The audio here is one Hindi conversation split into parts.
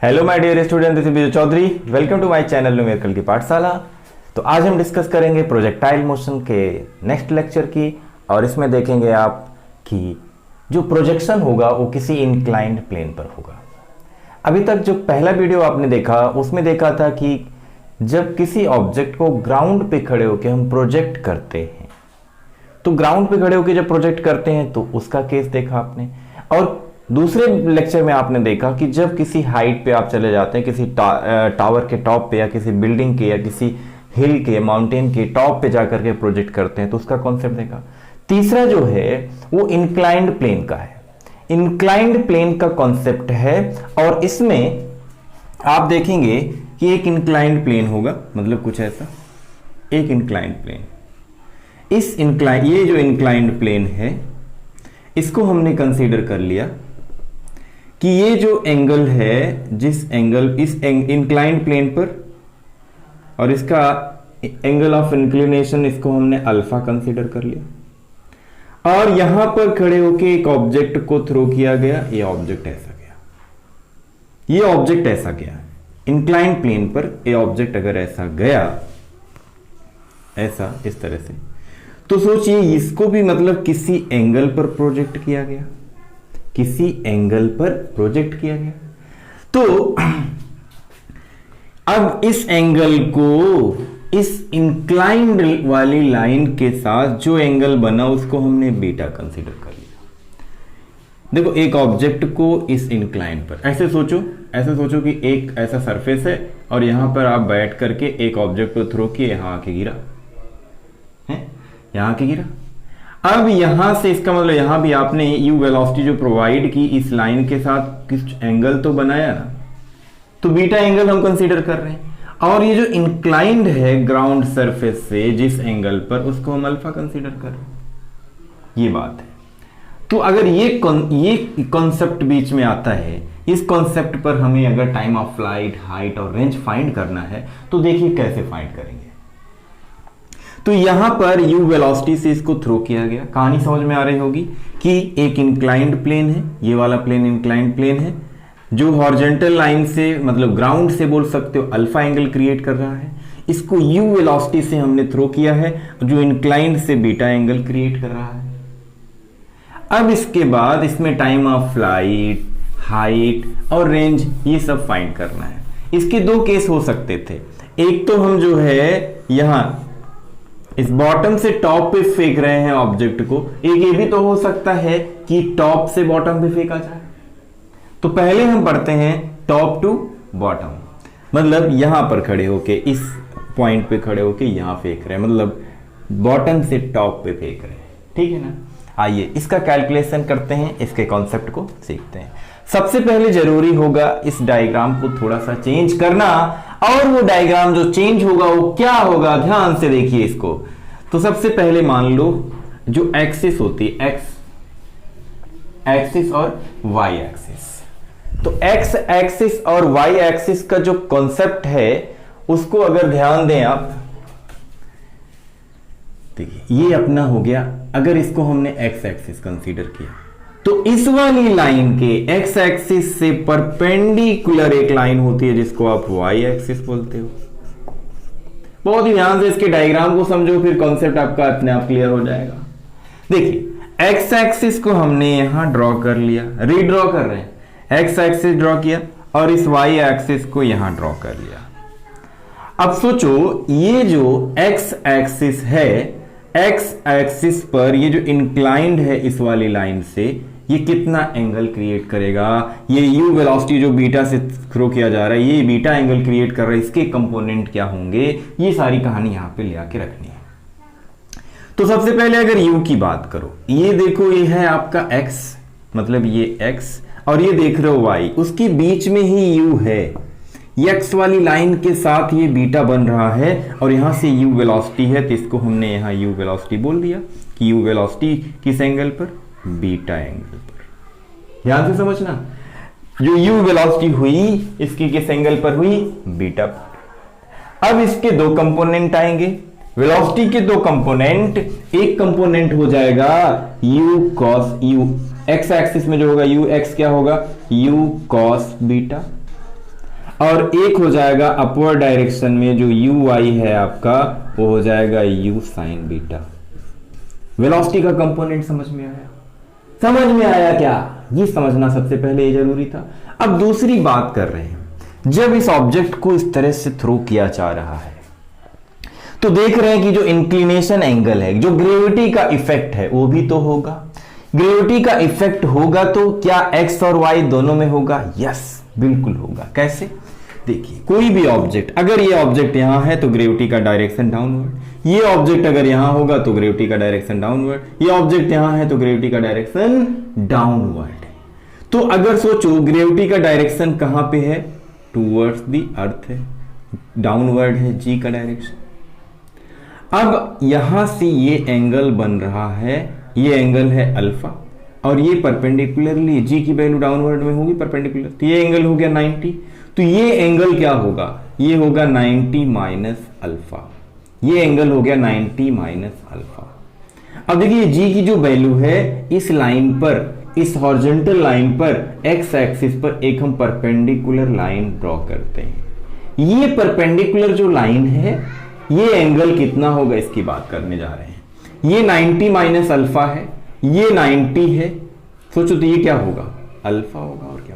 Hello my dear student, this is Vijay Chaudhary. Welcome to my channel numerical की पाठशाला। तो आज हम डिस्कस करेंगे प्रोजेक्टाइल मोशन के नेक्स्ट लेक्चर की, और इसमें देखेंगे आप कि जो प्रोजेक्शन होगा वो किसी इंक्लाइंड प्लेन पर होगा। अभी तक जो पहला वीडियो आपने देखा उसमें देखा था कि जब किसी ऑब्जेक्ट को ग्राउंड पे खड़े होकर हम प्रोजेक्ट करते हैं, तो ग्राउंड पे खड़े होकर जब प्रोजेक्ट करते हैं तो उसका केस देखा आपने। और दूसरे लेक्चर में आपने देखा कि जब किसी हाइट पे आप चले जाते हैं, किसी टावर के टॉप पे या किसी बिल्डिंग के या किसी हिल के माउंटेन के टॉप पे जाकर के प्रोजेक्ट करते हैं, तो उसका कॉन्सेप्ट देखा। तीसरा जो है वो इंक्लाइंड प्लेन का है। इंक्लाइंड प्लेन का कॉन्सेप्ट है, और इसमें आप देखेंगे कि एक इंक्लाइंड प्लेन होगा, मतलब कुछ ऐसा एक इंक्लाइंड प्लेन। ये जो इंक्लाइंड प्लेन है इसको हमने कंसीडर कर लिया कि ये जो एंगल है, जिस एंगल इस इंक्लाइंड प्लेन पर, और इसका एंगल ऑफ इंक्लिनेशन इसको हमने अल्फा कंसीडर कर लिया, और यहां पर खड़े होके एक ऑब्जेक्ट को थ्रो किया गया। ये ऑब्जेक्ट ऐसा गया, ये ऑब्जेक्ट ऐसा गया इंक्लाइंड प्लेन पर। ये ऑब्जेक्ट अगर ऐसा गया, ऐसा इस तरह से, तो सोचिए इसको भी मतलब किसी एंगल पर प्रोजेक्ट किया गया, किसी एंगल पर प्रोजेक्ट किया गया। तो अब इस एंगल को इस इंक्लाइंड वाली लाइन के साथ जो एंगल बना उसको हमने बीटा कंसीडर कर लिया। देखो, एक ऑब्जेक्ट को इस इंक्लाइंड पर ऐसे सोचो कि एक ऐसा सरफेस है और यहां पर आप बैठ करके एक ऑब्जेक्ट को थ्रो किए, यहां आके गिरा है, यहां आके गिरा। अब यहां से इसका मतलब यहां भी आपने u वेलोसिटी जो प्रोवाइड की इस लाइन के साथ कुछ एंगल तो बनाया ना, तो बीटा एंगल हम कंसीडर कर रहे हैं। और ये जो इंक्लाइंड है ग्राउंड सरफेस से जिस एंगल पर, उसको हम अल्फा कंसीडर कर रहे हैं। ये बात है। तो अगर ये कॉन्सेप्ट बीच में आता है, इस कॉन्सेप्ट पर हमें अगर टाइम ऑफ फ्लाइट, हाइट और रेंज फाइंड करना है, तो देखिए कैसे फाइंड करेंगे। तो यहां पर u वेलोसिटी से इसको थ्रो किया गया। कहानी समझ में आ रही होगी कि एक इंक्लाइंड प्लेन है, ये वाला प्लेन इंक्लाइंड प्लेन है जो हॉरिजॉन्टल लाइन से, मतलब ग्राउंड से बोल सकते हो, अल्फा एंगल क्रिएट कर रहा है। इसको u वेलोसिटी से हमने थ्रो किया है, जो इंक्लाइंड से बीटा एंगल क्रिएट कर रहा है। अब इसके बाद इसमें टाइम ऑफ फ्लाइट, हाइट और रेंज ये सब फाइंड करना है। इसके दो केस हो सकते थे। एक तो हम जो है यहां इस बॉटम से टॉप पे फेंक रहे हैं ऑब्जेक्ट को, एक ये भी तो हो सकता है कि टॉप से बॉटम पे फेंका जाए। तो पहले हम पढ़ते हैं टॉप टू बॉटम, मतलब यहां पर खड़े होके, इस पॉइंट पे खड़े होके यहां फेंक रहे हैं, मतलब बॉटम से टॉप पे फेंक रहे हैं। ठीक है ना। आइए इसका कैलकुलेशन करते हैं, इसके कॉन्सेप्ट को सीखते हैं। सबसे पहले जरूरी होगा इस डायग्राम को थोड़ा सा चेंज करना, और वो डायग्राम जो चेंज होगा वो क्या होगा, ध्यान से देखिए इसको। तो सबसे पहले मान लो जो एक्सिस होती है, एक्स एक्सिस और वाई एक्सिस, तो एक्स एक्सिस और वाई एक्सिस का जो कॉन्सेप्ट है उसको अगर ध्यान दें आप, देखिए ये अपना हो गया। अगर इसको हमने एक्स एक्सिस कंसीडर किया, तो इस वाली लाइन के एक्स एक्सिस से परपेंडिकुलर एक लाइन होती है जिसको आप वाई एक्सिस बोलते हो। बहुत ही ध्यान से इसके डायग्राम को समझो, फिर कॉन्सेप्ट आपका अपने आप क्लियर हो जाएगा। देखिए एक्स एक्सिस को हमने यहां ड्रॉ कर लिया, रीड्रॉ कर रहे हैं, एक्स एक्सिस ड्रॉ किया और इस वाई एक्सिस को यहां ड्रॉ कर लिया। अब सोचो ये जो एक्स एक्सिस है, एक्स एक्सिस पर ये जो इंक्लाइंड है इस वाली लाइन से, ये कितना एंगल क्रिएट करेगा। ये u वेलोसिटी जो बीटा से थ्रो किया जा रहा है, ये बीटा एंगल क्रिएट कर रहा है, इसके कंपोनेंट क्या होंगे, ये सारी कहानी यहां पे ले आके रखनी है। तो सबसे पहले अगर u की बात करो, ये देखो ये है आपका x, मतलब ये x, और ये देख रहे हो y, उसके बीच में ही u है। x वाली लाइन के साथ ये बीटा बन रहा है, और यहां से u वेलोसिटी है, तो इसको हमने यहां u वेलोसिटी बोल दिया कि u वेलोसिटी किस एंगल पर, बीटा एंगल पर। ध्यान से समझना, जो u वेलोसिटी हुई इसकी किस एंगल पर हुई, बीटा पर। अब इसके दो कंपोनेंट आएंगे, वेलोसिटी के दो कंपोनेंट, एक कंपोनेंट हो जाएगा u cos u, x axis में जो होगा u x क्या होगा, u cos बीटा, और एक हो जाएगा अपवर्ड डायरेक्शन में जो यू वाई है आपका, वो हो जाएगा यू साइन बीटा। वेलोसिटी का कंपोनेंट समझ में आया? समझ में आया क्या? ये समझना सबसे पहले ये जरूरी था। अब दूसरी बात कर रहे हैं, जब इस ऑब्जेक्ट को इस तरह से थ्रो किया जा रहा है तो देख रहे हैं कि जो इंक्लिनेशन एंगल है, जो ग्रेविटी का इफेक्ट है वो भी तो होगा। ग्रेविटी का इफेक्ट होगा तो क्या एक्स और वाई दोनों में होगा? यस, बिल्कुल होगा। कैसे? देखिए, कोई भी ऑब्जेक्ट, अगर ये ऑब्जेक्ट यहां है तो ग्रेविटी का डायरेक्शन डाउनवर्ड, ये ऑब्जेक्ट अगर यहां होगा तो ग्रेविटी का डायरेक्शन डाउनवर्ड, ये ऑब्जेक्ट यहां है तो ग्रेविटी का डायरेक्शन डाउनवर्ड। तो अगर सोचो ग्रेविटी का डायरेक्शन कहां पे है? टूवर्ड्स द अर्थ है, डाउनवर्ड है जी का डायरेक्शन। अब यहां से ये एंगल बन रहा है, ये एंगल है अल्फा और ये परपेंडिकुलरली जी की वैल्यू डाउनवर्ड में होगी परपेंडिकुलर, तो ये एंगल हो गया 90। तो ये एंगल क्या होगा? ये होगा 90 माइनस अल्फा। ये एंगल हो गया 90 माइनस अल्फा। अब देखिए जी की जो वैल्यू है इस लाइन पर, इस हॉरिजॉन्टल लाइन पर एक्स एक्सिस पर एक हम परपेंडिकुलर लाइन ड्रॉ करते हैं। ये परपेंडिकुलर जो लाइन है ये एंगल कितना होगा इसकी बात करने जा रहे हैं। ये 90 माइनस अल्फा है, ये 90 है, सोचो तो ये क्या होगा? अल्फा होगा। और क्या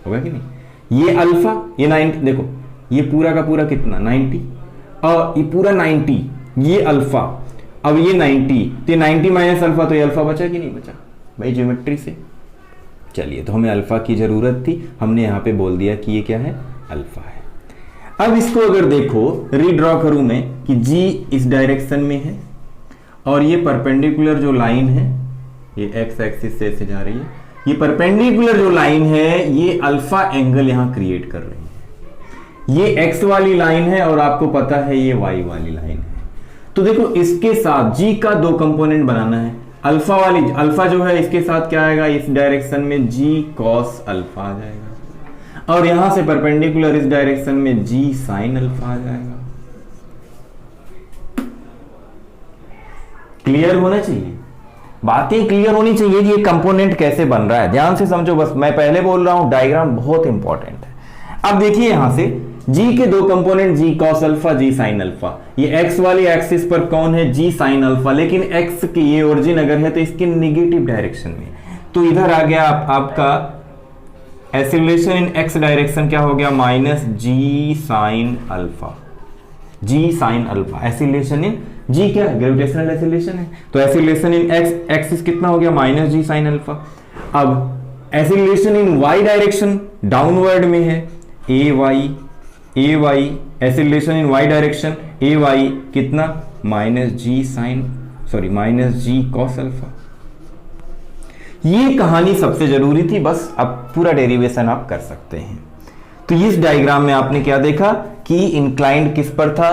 होगा कि नहीं? ये अल्फा, ये 90, देखो ये पूरा का पूरा कितना 90 और ये पूरा 90, ये अल्फा, अब ये 90, तो 90 माइनस अल्फा, तो ये अल्फा बचा कि नहीं बचा भाई ज्योमेट्री से? चलिए, तो हमें अल्फा की जरूरत थी, हमने यहां पे बोल दिया कि ये क्या है? अल्फा है। अब इसको अगर देखो, रीड्रॉ करूं मैं कि जी इस डायरेक्शन में है और ये परपेंडिकुलर जो लाइन है ये एक्स एक्सिस से ऐसे जा रही है, ये परपेंडिकुलर जो लाइन है ये अल्फा एंगल यहां क्रिएट कर रही है। ये एक्स वाली लाइन है और आपको पता है ये वाई वाली लाइन है। तो देखो इसके साथ जी का दो कंपोनेंट बनाना है। अल्फा वाली, अल्फा जो है इसके साथ क्या आएगा? इस डायरेक्शन में जी कॉस अल्फा आ जाएगा और यहां से परपेंडिकुलर इस डायरेक्शन में जी साइन अल्फा आ जाएगा। क्लियर होना चाहिए, बातें क्लियर होनी चाहिए कि ये कंपोनेंट कैसे बन रहा है। ध्यान से समझो, बस मैं पहले बोल रहा हूं, डायग्राम बहुत इंपॉर्टेंट है। अब देखिए यहां से जी के दो कंपोनेंट, जी cos alpha, G sine alpha. ये एक्स वाली एक्सिस पर कौन है? जी साइन अल्फा, लेकिन एक्स की ये ओरिजिन अगर है तो इसके नेगेटिव डायरेक्शन में, तो इधर आ गया आपका एक्सीलरेशन इन एक्स डायरेक्शन क्या हो गया? Minus G sine alpha, G sine alpha. Acceleration in G क्या है? ग्रेविटेशनल एक्सीलरेशन है, तो एक्सीलरेशन इन एक्स एक्सिस कितना हो गया? Minus G sine alpha. अब acceleration in Y direction downward में है, A Y, A Y, acceleration in Y direction A Y कितना? Minus G sine, sorry minus G cos alpha. ये कहानी सबसे जरूरी थी, बस अब पूरा डेरिवेशन आप कर सकते हैं। तो इस डायग्राम में आपने क्या देखा कि इंक्लाइंड किस पर था?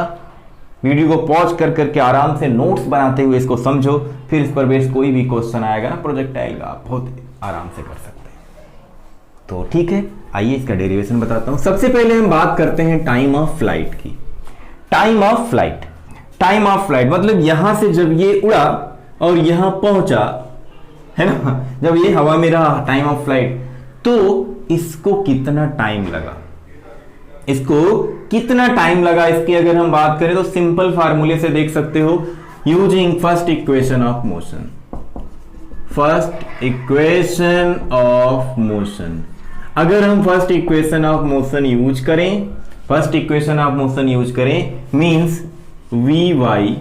वीडियो को पॉज कर करके आराम से नोट्स बनाते हुए इसको समझो, फिर इस पर बेस कोई भी क्वेश्चन आएगा ना प्रोजेक्टाइल का, आप बहुत आराम से कर सकते हैं। तो ठीक है, आइए इसका डेरिवेशन बताता हूं। सबसे पहले हम बात करते हैं टाइम ऑफ फ्लाइट की। Time of flight, time of flight मतलब यहां से जब ये उड़ा और यहां पहुंचा, है ना, जब ये हवा में रहा, टाइम ऑफ फ्लाइट, तो इसको कितना टाइम लगा? इसको कितना टाइम लगा इसकी अगर हम बात करें तो सिंपल फार्मूले से देख सकते हो, using first equation of motion. First equation of motion, अगर हम first equation of motion use करें, first equation of motion use करें means V Y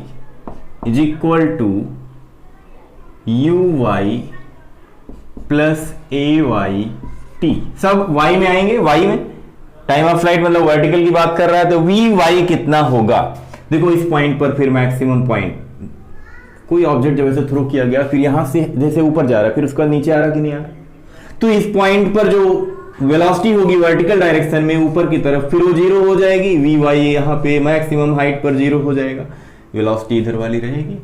is equal to you Y plus A Y T, सब वाई में आएंगे। वाई में टाइम ऑफ फ्लाइट मतलब वर्टिकल की बात कर रहा है, तो वी वाई कितना होगा? देखो इस पॉइंट पर फिर मैक्सिमम पॉइंट, कोई ऑब्जेक्ट जब ऐसे थ्रो किया गया फिर यहां से जैसे ऊपर जा रहा है फिर उसका नीचे आ रहा कि नहीं आ रहा, तो इस पॉइंट पर जो वेलोसिटी होगी वर्टिकल डायरेक्शन में ऊपर की तरफ, फिर वो जीरो हो जाएगी। वी वाई यहाँ पे मैक्सिमम हाइट पर जीरो हो जाएगा, वेलोसिटी इधर वाली रहेगी,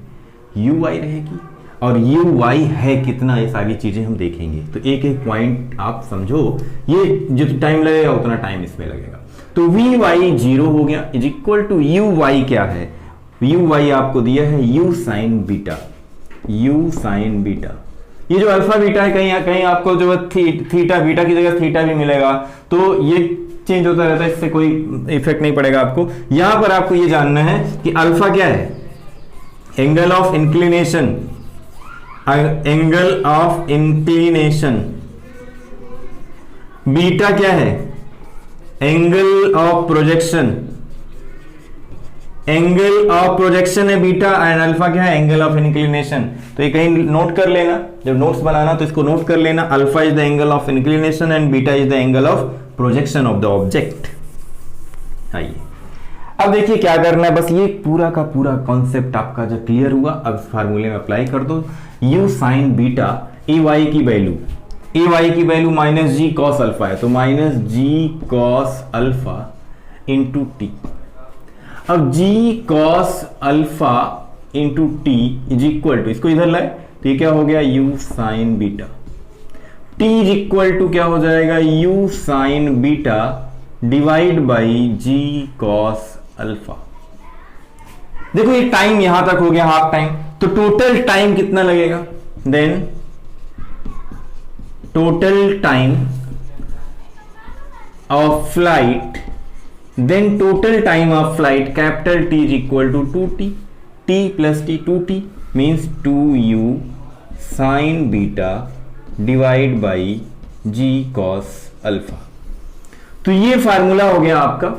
यू वाई रहेगी, और यू वाई है कितना, ये सारी चीजें हम देखेंगे। तो एक एक पॉइंट आप समझो, ये जितना टाइम लगेगा उतना टाइम इसमें लगेगा। तो वी वाई जीरो हो गया is equal to you Y क्या है? यू वाई आपको दिया है u sine beta, u sine beta. ये जो अल्फा बीटा है कहीं कहीं आपको जो थीटा बीटा की जगह थीटा भी मिलेगा, तो ये चेंज होता रहता है, इससे कोई इफेक्ट नहीं पड़ेगा आपको। यहां पर आपको ये जानना है कि अल्फा क्या है, angle of inclination, angle of inclination. Beta क्या है, angle of projection, angle of projection है बीटा, एंड अल्फा क्या है, एंगल ऑफ इंक्लिनेशन। तो ये कहीं नोट कर लेना, जब नोट्स बनाना तो इसको नोट कर लेना, alpha is the angle of inclination and beta is the angle of projection of the object. आइए अब देखिए क्या करना है, बस ये पूरा का पूरा कॉन्सेप्ट आपका जब क्लियर हुआ, अब इस फार्मूले में अप्लाई कर दो। U sine beta, A Y की value minus G cos alpha है, तो minus G cos alpha into T. अब G cos alpha into T is equal to, इसको इधर लाए तो ये क्या हो गया, U sine beta. T is equal to क्या हो जाएगा, U sine beta divide by ji cos alpha. देखो ये टाइम यहां तक हो गया हाफ टाइम, तो टोटल टाइम कितना लगेगा, then total time of flight, then total time of flight capital T is equal to 2t, t plus t, 2t means 2u sin beta divide by g cos alpha। तो ये फार्मूला हो गया आपका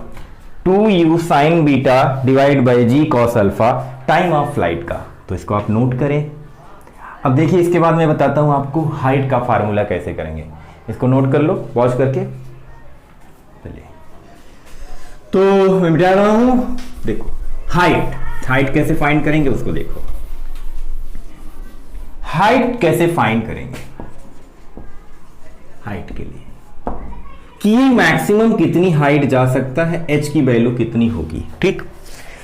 2u sin beta divide by g cos alpha time of flight का। तो इसको आप नोट करें। अब देखिए इसके बाद मैं बताता हूं आपको हाइट का फार्मूला कैसे करेंगे, इसको नोट कर लो पॉज करके। तो मैं मिटा रहा हूं, देखो हाइट कैसे फाइंड करेंगे उसको देखो। हाइट कैसे फाइंड करेंगे, हाइट के लिए कि मैक्सिमम कितनी हाइट जा सकता है, एच की वैल्यू कितनी होगी, ठीक।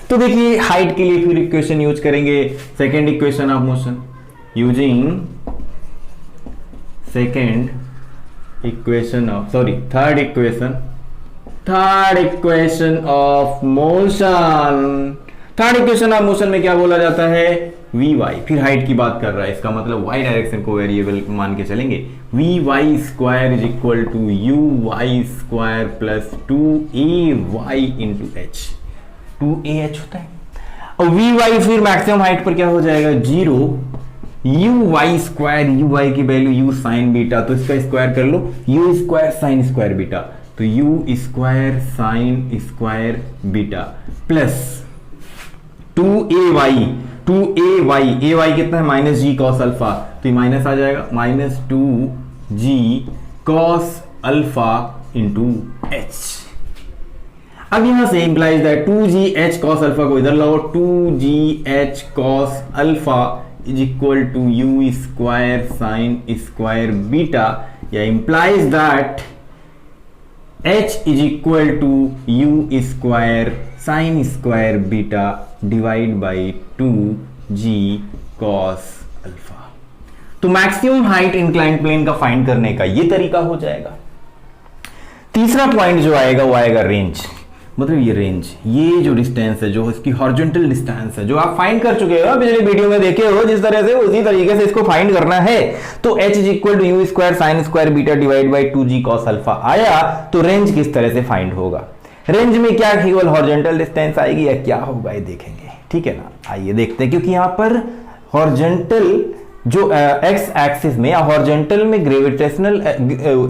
तो देखिए हाइट के लिए फिर इक्वेशन यूज करेंगे, second equation of motion, using second equation of third equation of motion. Third equation of motion में क्या बोला जाता है, वी वाई, फिर हाइट की बात कर रहा है, इसका मतलब वाई डायरेक्शन को वेरिएबल मान के चलेंगे। V Y square is equal to you Y square plus 2ay into H, 2ah होता है। और वी वाई फिर मैक्सिमम हाइट पर क्या हो जाएगा, 0, U Y square, U Y की वैल्यू यू साइन बीटा, तो इसका स्क्वायर कर लो, U square sine square beta, तो u square sine square beta plus 2ay कितना है, माइनस जी कॉस अल्फा, तो ये माइनस आ जाएगा, minus 2g cos alpha into H. अब यहां से implies that 2gh cos alpha को इधर लाओ, 2gh cos alpha is equal to you square sine square beta, या implies that h is equal to you square sine square beta divide by 2g cos alpha. तो मैक्सिमम हाइट इंक्लाइंड प्लेन का फाइंड करने का ये तरीका हो जाएगा। तीसरा पॉइंट जो आएगा वो आएगा रेंज, मतलब ये रेंज, ये जो डिस्टेंस है, जो इसकी हॉरिजॉन्टल डिस्टेंस है, जो आप फाइंड कर चुके हो पिछले वीडियो में देखे हो जिस तरह से, उसी तरीके से इसको फाइंड करना है। तो h is equal to you square sine square beta divide by 2g cos alpha आया, तो रेंज किस तरह से फाइंड होगा, रेंज में क्या केवल हॉरिजॉन्टल डिस्टेंस आएगी या क्या होगा ये देखेंगे, ठीक है ना। आइए देखते हैं, क्योंकि यहां पर हॉरिजॉन्टल जो एक्स एक्सिस में या हॉरिजॉन्टल में ग्रेविटेशनल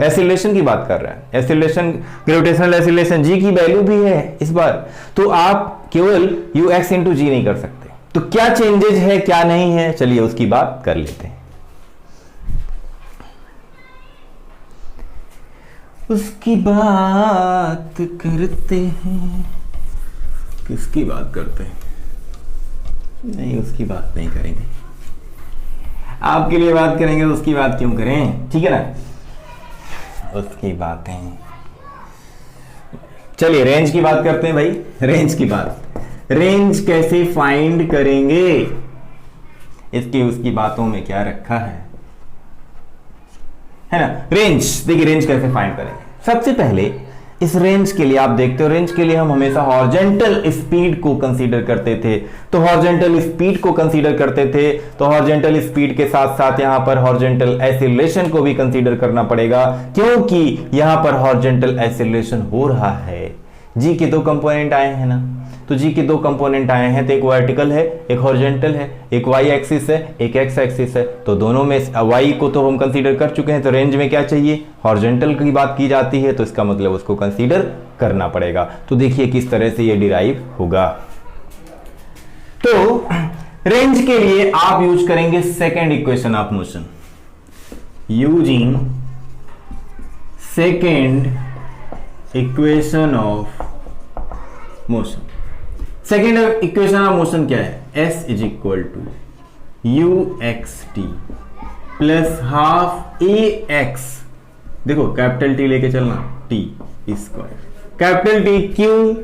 एसिलेशन की बात कर रहा है, एसिलेशन, ग्रेविटेशनल एसिलेशन जी की वैल्यू भी है इस बार, तो आप केवल यू एक्स इंटू जी नहीं कर सकते। तो क्या चेंजेस है क्या नहीं है, चलिए उसकी बात कर लेते हैं। उसकी बात करते हैं, किसकी बात करते हैं, नहीं उसकी बात नहीं करेंगे, आपके लिए बात करेंगे, उसकी बात क्यों करें, ठीक है ना, उसकी बातें। चलिए रेंज की बात करते हैं भाई, रेंज की बात, रेंज कैसे फाइंड करेंगे, इसकी उसकी बातों में क्या रखा है ना। रेंज देखिए, रेंज कैसे फाइंड करेंगे, सबसे पहले इस रेंज के लिए आप देखते हो, रेंज के लिए हम हमेशा हॉरिजॉन्टल स्पीड को कंसीडर करते थे। तो हॉरिजॉन्टल स्पीड को कंसीडर करते थे, तो हॉरिजॉन्टल स्पीड के साथ साथ यहां पर हॉरिजॉन्टल एक्सीलरेशन को भी कंसीडर करना पड़ेगा, क्योंकि यहां पर हॉरिजॉन्टल एक्सीलरेशन हो रहा है। जी के दो कंपोनेंट आए हैं ना, तो जी के दो कंपोनेंट आए हैं, तो एक वर्टिकल है, एक हॉरिजॉन्टल है, एक वाई एक्सिस है, एक एक्स एक्सिस है। तो दोनों में वाई को तो हम कंसीडर कर चुके हैं, तो रेंज में क्या चाहिए, हॉरिजॉन्टल की बात की जाती है, तो इसका मतलब उसको कंसीडर करना पड़ेगा। तो देखिए किस तरह से ये डिराइव होगा। तो रेंज के लिए आप यूज करेंगे second equation of motion, using second equation of motion. Second equation of motion क्या है, s is equal to u x t plus half a x, देखो कैपिटल टी लेके चलना, टी स्क्वायर। कैपिटल टी क्यों,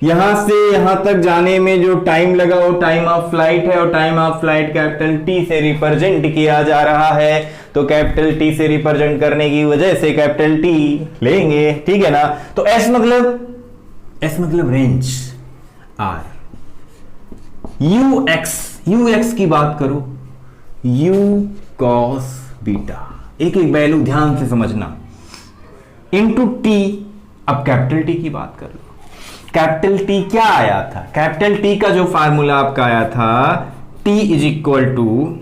यहां से यहां तक जाने में जो टाइम लगा वो टाइम ऑफ फ्लाइट है, और time of flight capital T से रिप्रेजेंट किया जा रहा है, तो कैपिटल टी से रिप्रेजेंट करने की वजह से कैपिटल टी लेंगे, ठीक है ना। तो s मतलब रेंज, आर, यू एक्स की बात करो, यू कॉस बीटा, एक एक वैल्यू ध्यान से समझना, इनटू टी। अब कैपिटल टी की बात कर लो, कैपिटल टी क्या आया था, कैपिटल टी का जो फार्मूला आपका आया था, टी इज इक्वल टू,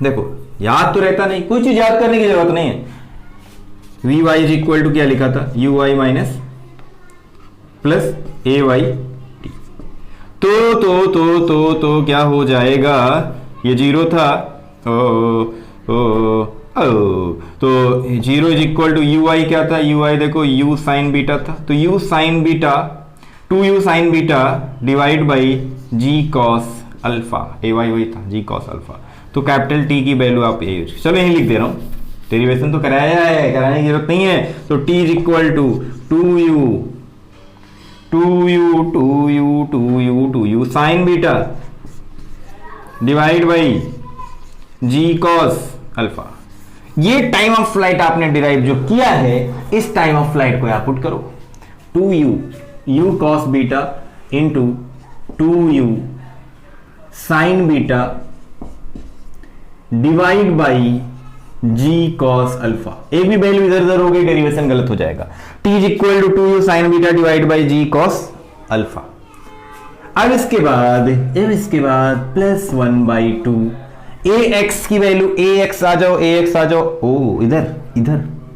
देखो याद तो रहता नहीं, कोई चीज याद करने की जरूरत नहीं है, V Y is equal to क्या लिखा था, यू वाई माइनस प्लस ए वाई टी। तो क्या हो जाएगा, ये जीरो था, तो zero is equal to U I क्या था, यू आई देखो यू साइन बीटा था, तो u sine beta 2u sine beta divide by ji cos alpha, a y वही था, जी कॉस अल्फा। तो कैपिटल टी की वैल्यू आप ये यूज, चलो यही लिख दे रहा हूं, डेरिवेशन तो कराया है, कराने की जरूरत नहीं है। तो t is equal to 2u sine beta divide by ji cos alpha. ये टाइम ऑफ फ्लाइट आपने डिराइव जो किया है, इस टाइम ऑफ फ्लाइट को यहां पुट करो, 2u cos beta into 2u sine beta divide by ji cos alpha. एक भी वैल्यू इधर उधर हो गई, डेरिवेशन गलत हो जाएगा। t is equal to 2u sine beta divide by ji cos alpha. अब इसके बाद प्लस 1/2 ax की वैल्यू, ax आ जाओ, ओ इधर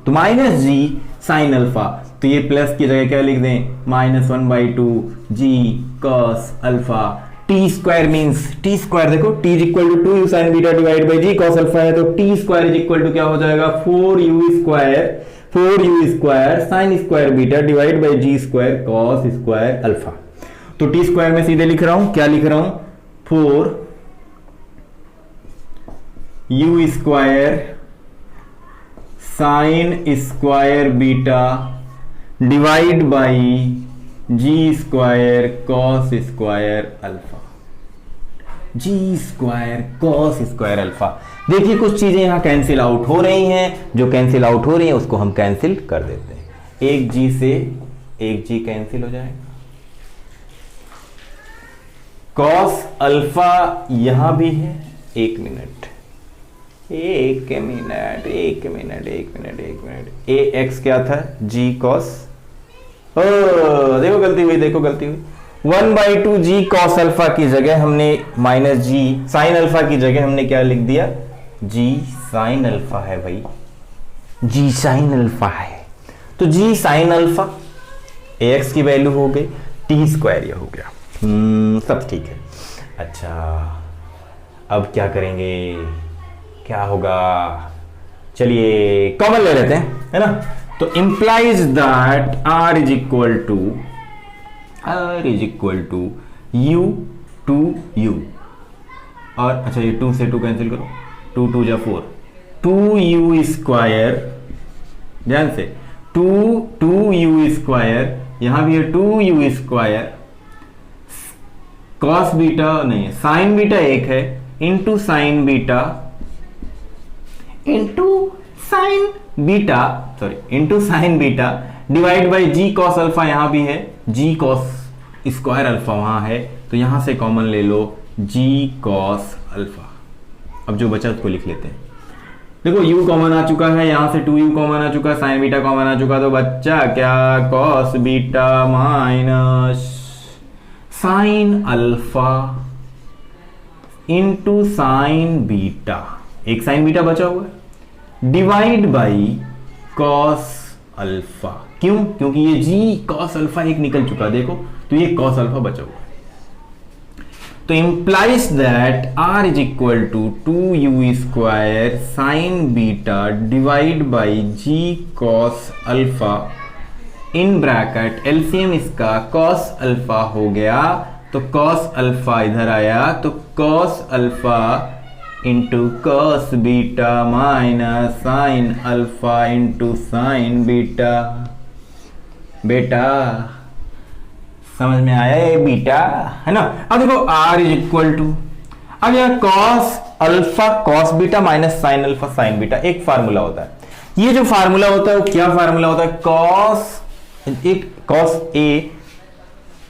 तो माइनस जी साइन अल्फा, तो ये प्लस की जगह क्या लिख दें, -1/2 G cos alpha. T square means, T square देखो, t is equal to 2u sine beta divide by ji cos alpha है, तो T square is equal to क्या हो जाएगा, 4u square sine square beta divide by ji square cos square alpha. तो टी स्क्वायर में सीधे लिख रहा हूं, क्या लिख रहा हूं, 4u square sine square beta divide by ji square cos square alpha, g square cos square alpha. देखिए कुछ चीजें यहां कैंसिल आउट हो रही हैं, जो कैंसिल आउट हो रही हैं उसको हम कैंसिल कर देते हैं। एक जी से एक जी कैंसिल हो जाएगा, कॉस अल्फा यहां भी है, एक मिनट, ए एक्स क्या था, जी कॉस, देखो गलती हुई, 1/2 जी कॉस अल्फा की जगह हमने माइनस जी साइन अल्फा की जगह हमने क्या लिख दिया, जी साइन अल्फा है भाई, जी साइन अल्फा है। तो जी साइन अल्फा ए एक्स की वैल्यू हो गई, टी स्क्वायर ये हो गया, सब ठीक है। अच्छा अब क्या करेंगे, क्या होगा, चलिए कॉमन ले लेते हैं, है ना। तो implies that r is equal to u two u, और अच्छा ये 2 से 2 कैंसिल करो, 2 2 जा 4, 2u स्क्वायर, ध्यान से 2u स्क्वायर, यहां भी है 2u स्क्वायर कॉस बीटा नहीं है, साइन बीटा एक है, into sine beta divide by ji cos alpha, यहां भी है जी कॉस स्क्वायर अल्फा वहां है, तो यहां से कॉमन ले लो जी कॉस अल्फा। अब जो बचा उसको लिख लेते हैं। देखो u कॉमन आ चुका है, यहां से 2u कॉमन आ चुका है, साइन बीटा कॉमन आ चुका, तो बच्चा क्या cos beta minus sine alpha into sine beta, एक साइन बीटा बचा हुआ है, डिवाइड बाई कॉस अल्फा। क्यों? क्योंकि ये जी कॉस अल्फा एक निकल चुका, देखो तो ये कॉस अल्फा बचा हुआ है। तो implies that r is equal to 2u square sine beta divide by ji cos alpha in bracket LCM इसका कॉस अल्फा हो गया, तो कॉस अल्फा इधर आया, तो cos alpha into cos beta minus sine alpha into sine beta. बेटा समझ में आया ये बीटा है ना। अब देखो r इज इक्वल टू, अब यह cos alpha cos beta minus sine alpha sine beta, एक फार्मूला होता है। ये जो फार्मूला होता है वो क्या फार्मूला होता है? कॉस ए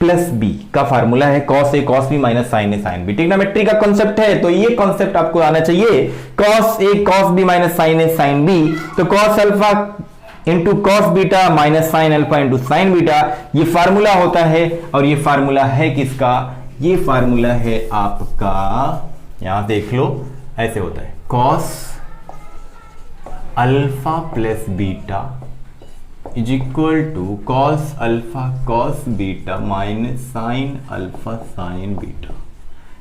प्लस बी का फार्मूला है, cos A cos B minus sign A sine B. Trigonometry का कॉन्सेप्ट है, तो ये कॉन्सेप्ट आपको आना चाहिए, cos A cos B minus sign A sine B, तो cos alpha into cos beta minus sine alpha into sine beta, ये फार्मूला होता है। और ये फार्मूला है किसका? ये फार्मूला है आपका, यहां देख लो ऐसे होता है, cos alpha plus beta is equal to cos alpha cos beta minus sine alpha sine beta.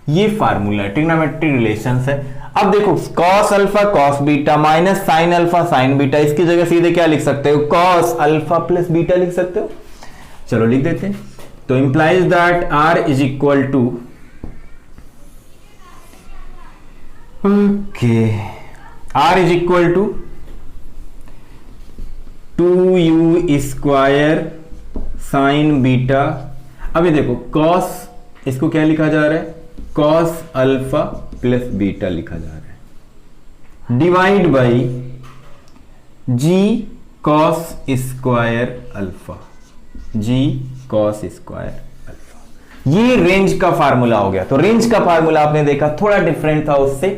ये फार्मूला ट्रिग्नोमेट्रिक रिलेशंस है। अब देखो cos alpha cos beta minus sine alpha sine beta, इसकी जगह सीधे क्या लिख सकते हो? कॉस अल्फा प्लस बीटा लिख सकते हो। चलो लिख देते हैं। तो implies that r is equal to, okay, r is equal to 2u square sine beta. अब ये देखो कॉस, इसको क्या लिखा जा रहा है? कॉस अल्फा प्लस बीटा लिखा जा रहा है, divide by ji cos square alpha, g cos square alpha. ये रेंज का फार्मूला हो गया। तो रेंज का फार्मूला आपने देखा थोड़ा डिफरेंट था उससे,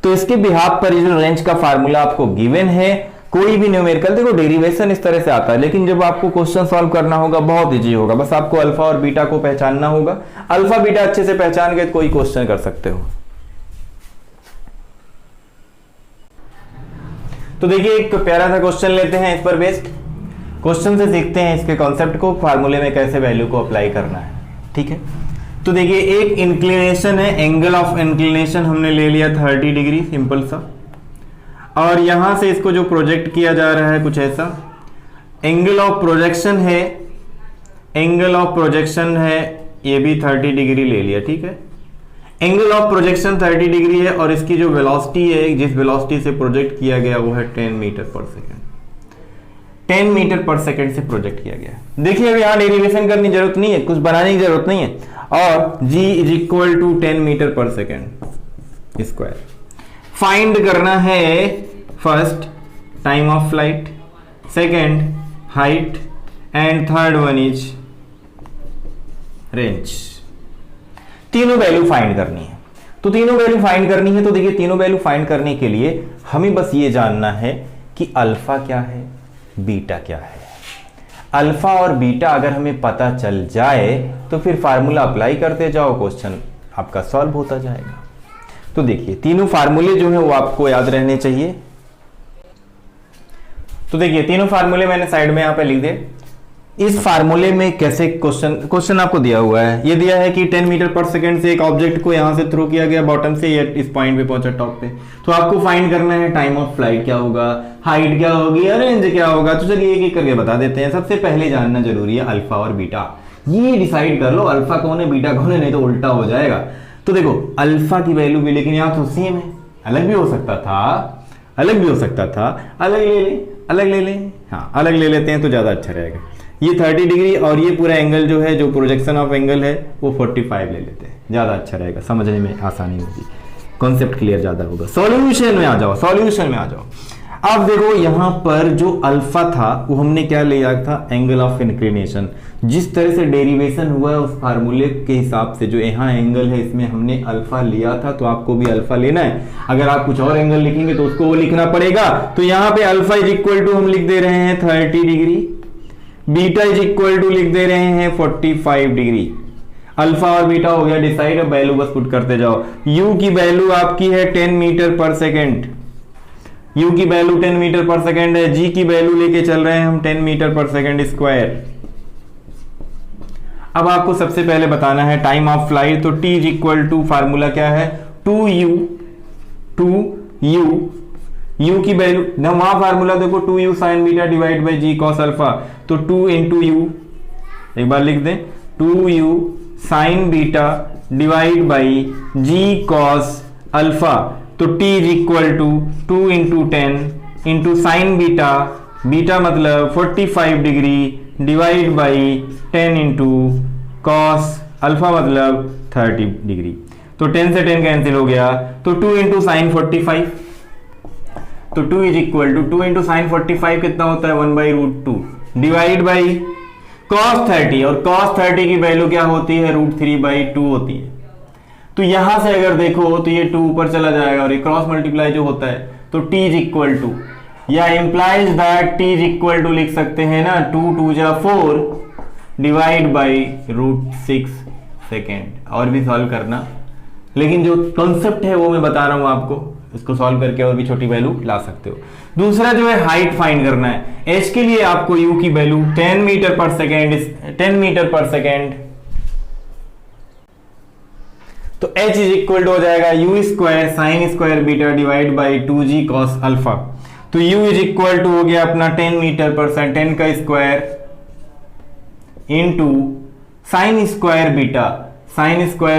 तो इसके बिहाफ पर जो रेंज का फार्मूला आपको गिवन है, कोई भी न्यूमेरिकल, देखो डेरिवेशन इस तरह से आता है, लेकिन जब आपको क्वेश्चन सॉल्व करना होगा बहुत इजी होगा। बस आपको अल्फा और बीटा को पहचानना होगा। अल्फा बीटा अच्छे से पहचान गए तो कोई क्वेश्चन कर सकते हो। तो देखिए एक प्यारा सा क्वेश्चन लेते हैं, इस पर बेस्ड क्वेश्चन से सीखते हैं इसके कॉन्सेप्ट को, फार्मूले में कैसे वैल्यू को अप्लाई करना है। ठीक है, तो देखिए एक इंक्लिनेशन है, एंगल ऑफ इंक्लिनेशन हमने ले लिया 30 डिग्री सिंपल सा, और यहां से इसको जो प्रोजेक्ट किया जा रहा है कुछ ऐसा। एंगल ऑफ प्रोजेक्शन है, एंगल ऑफ प्रोजेक्शन है, ये भी 30 डिग्री ले लिया। ठीक है, एंगल ऑफ प्रोजेक्शन 30 डिग्री है, और इसकी जो वेलोसिटी है, जिस वेलोसिटी से प्रोजेक्ट किया गया वो है 10 मीटर पर सेकेंड। 10 मीटर पर सेकेंड से प्रोजेक्ट किया गया। देखिए अब यहां डेरिवेशन करने की जरूरत नहीं है, कुछ बनाने की जरूरत नहीं है, और g is equal to 10 metre पर सेकेंड स्क्वायर। फाइंड करना है first time of flight, second height, and third one is range. तीनों वैल्यू फाइंड करनी है। तो तीनों वैल्यू फाइंड करनी है, तो देखिए तीनों वैल्यू फाइंड करने के लिए हमें बस ये जानना है कि अल्फा क्या है, बीटा क्या है। अल्फा और बीटा अगर हमें पता चल जाए तो फिर फार्मूला अप्लाई करते जाओ, क्वेश्चन आपका सॉल्व होता जाएगा। तो देखिए तीनों फार्मूले जो है वो आपको याद रहने चाहिए। तो देखिए तीनों फार्मूले मैंने साइड में यहां पे लिख दिए। इस फार्मूले में कैसे क्वेश्चन आपको दिया हुआ है, ये दिया है कि 10 मीटर पर सेकंड से एक ऑब्जेक्ट को यहां से थ्रो किया गया बॉटम से, ये इस पॉइंट पे पहुंचा टॉप पे। तो आपको फाइंड करना है टाइम ऑफ फ्लाइट क्या होगा, हाइट क्या होगी, रेंज क्या होगा। तो चलिए एक एक करके बता देते हैं। सबसे पहले जानना जरूरी है अल्फा और बीटा। ये डिसाइड कर लो अल्फा कौन है बीटा कौन है, नहीं तो उल्टा हो जाएगा। तो देखो अल्फा की वैल्यू भी, लेकिन यहाँ तो सेम है, अलग भी हो सकता था, अलग भी हो सकता था, अलग ले ले, अलग ले ले, हाँ अलग ले लेते हैं तो ज्यादा अच्छा रहेगा। ये 30 डिग्री और ये पूरा एंगल जो है, जो प्रोजेक्शन ऑफ एंगल है वो 45 ले लेते हैं, ज्यादा अच्छा रहेगा, समझने में आसानी होगी, कॉन्सेप्ट क्लियर ज्यादा होगा। सॉल्यूशन में आ जाओ, सॉल्यूशन में आ जाओ। अब देखो यहां पर जो अल्फा था वो हमने क्या लिया था, एंगल ऑफ इंक्लिनेशन। जिस तरह से डेरिवेशन हुआ है उस फार्मूले के हिसाब से जो यहाँ एंगल है इसमें हमने अल्फा लिया था, तो आपको भी अल्फा लेना है। अगर आप कुछ और एंगल लिखेंगे तो उसको वो लिखना पड़ेगा। तो यहाँ पे अल्फा इज इक्वल टू हम लिख दे रहे हैं 30 degree, beta is equal to लिख दे रहे हैं 45 डिग्री। अल्फा और बीटा हो गया डिसाइड, अब वैल्यू बस पुट करते जाओ। यू की वैल्यू आपकी है 10 मीटर पर सेकेंड, u की वैल्यू 10 मीटर पर सेकेंड है। g की वैल्यू लेके चल रहे हैं हम 10 मीटर पर सेकेंड स्क्वायर। अब आपको सबसे पहले बताना है टाइम ऑफ फ्लाइट, तो t is equal to formula क्या है 2u u की वैल्यू ना, वहां फार्मूला देखो 2u sine beta divide by g cos alpha, तो 2 इंटू यू, एक बार लिख दें 2u sine beta divide by g cos alpha, तो t is equal to 2 into 10 into sine beta, beta मतलब 45 degree divide by 10 into cos alpha मतलब 30 डिग्री। तो 10 से 10 कैंसिल हो गया, तो 2 इंटू साइन 45, तो 2 is equal to 2 into sine 45 कितना होता है 1/√2 डिवाइड बाई कॉस 30, और कॉस 30 की वैल्यू क्या होती है √3/2 होती है। तो यहां से अगर देखो तो ये 2 ऊपर चला जाएगा और ये क्रॉस मल्टीप्लाई जो होता है, तो t इज इक्वल टू, या implies that t is equal to लिख सकते हैं ना 2 2 जा 4 डिवाइड बाई √6 सेकेंड। और भी सॉल्व करना, लेकिन जो कॉन्सेप्ट है वो मैं बता रहा हूं आपको, इसको सॉल्व करके और भी छोटी वैल्यू ला सकते हो। दूसरा जो है हाइट फाइंड करना है। h के लिए आपको u की वैल्यू 10 मीटर पर सेकेंड, तो h इज इक्वल टू हो जाएगा u square sine square beta divide by 2g cos alpha. तो u इज इक्वल टू हो गया अपना 10 मीटर पर सेकेंड, 10 का square into sine square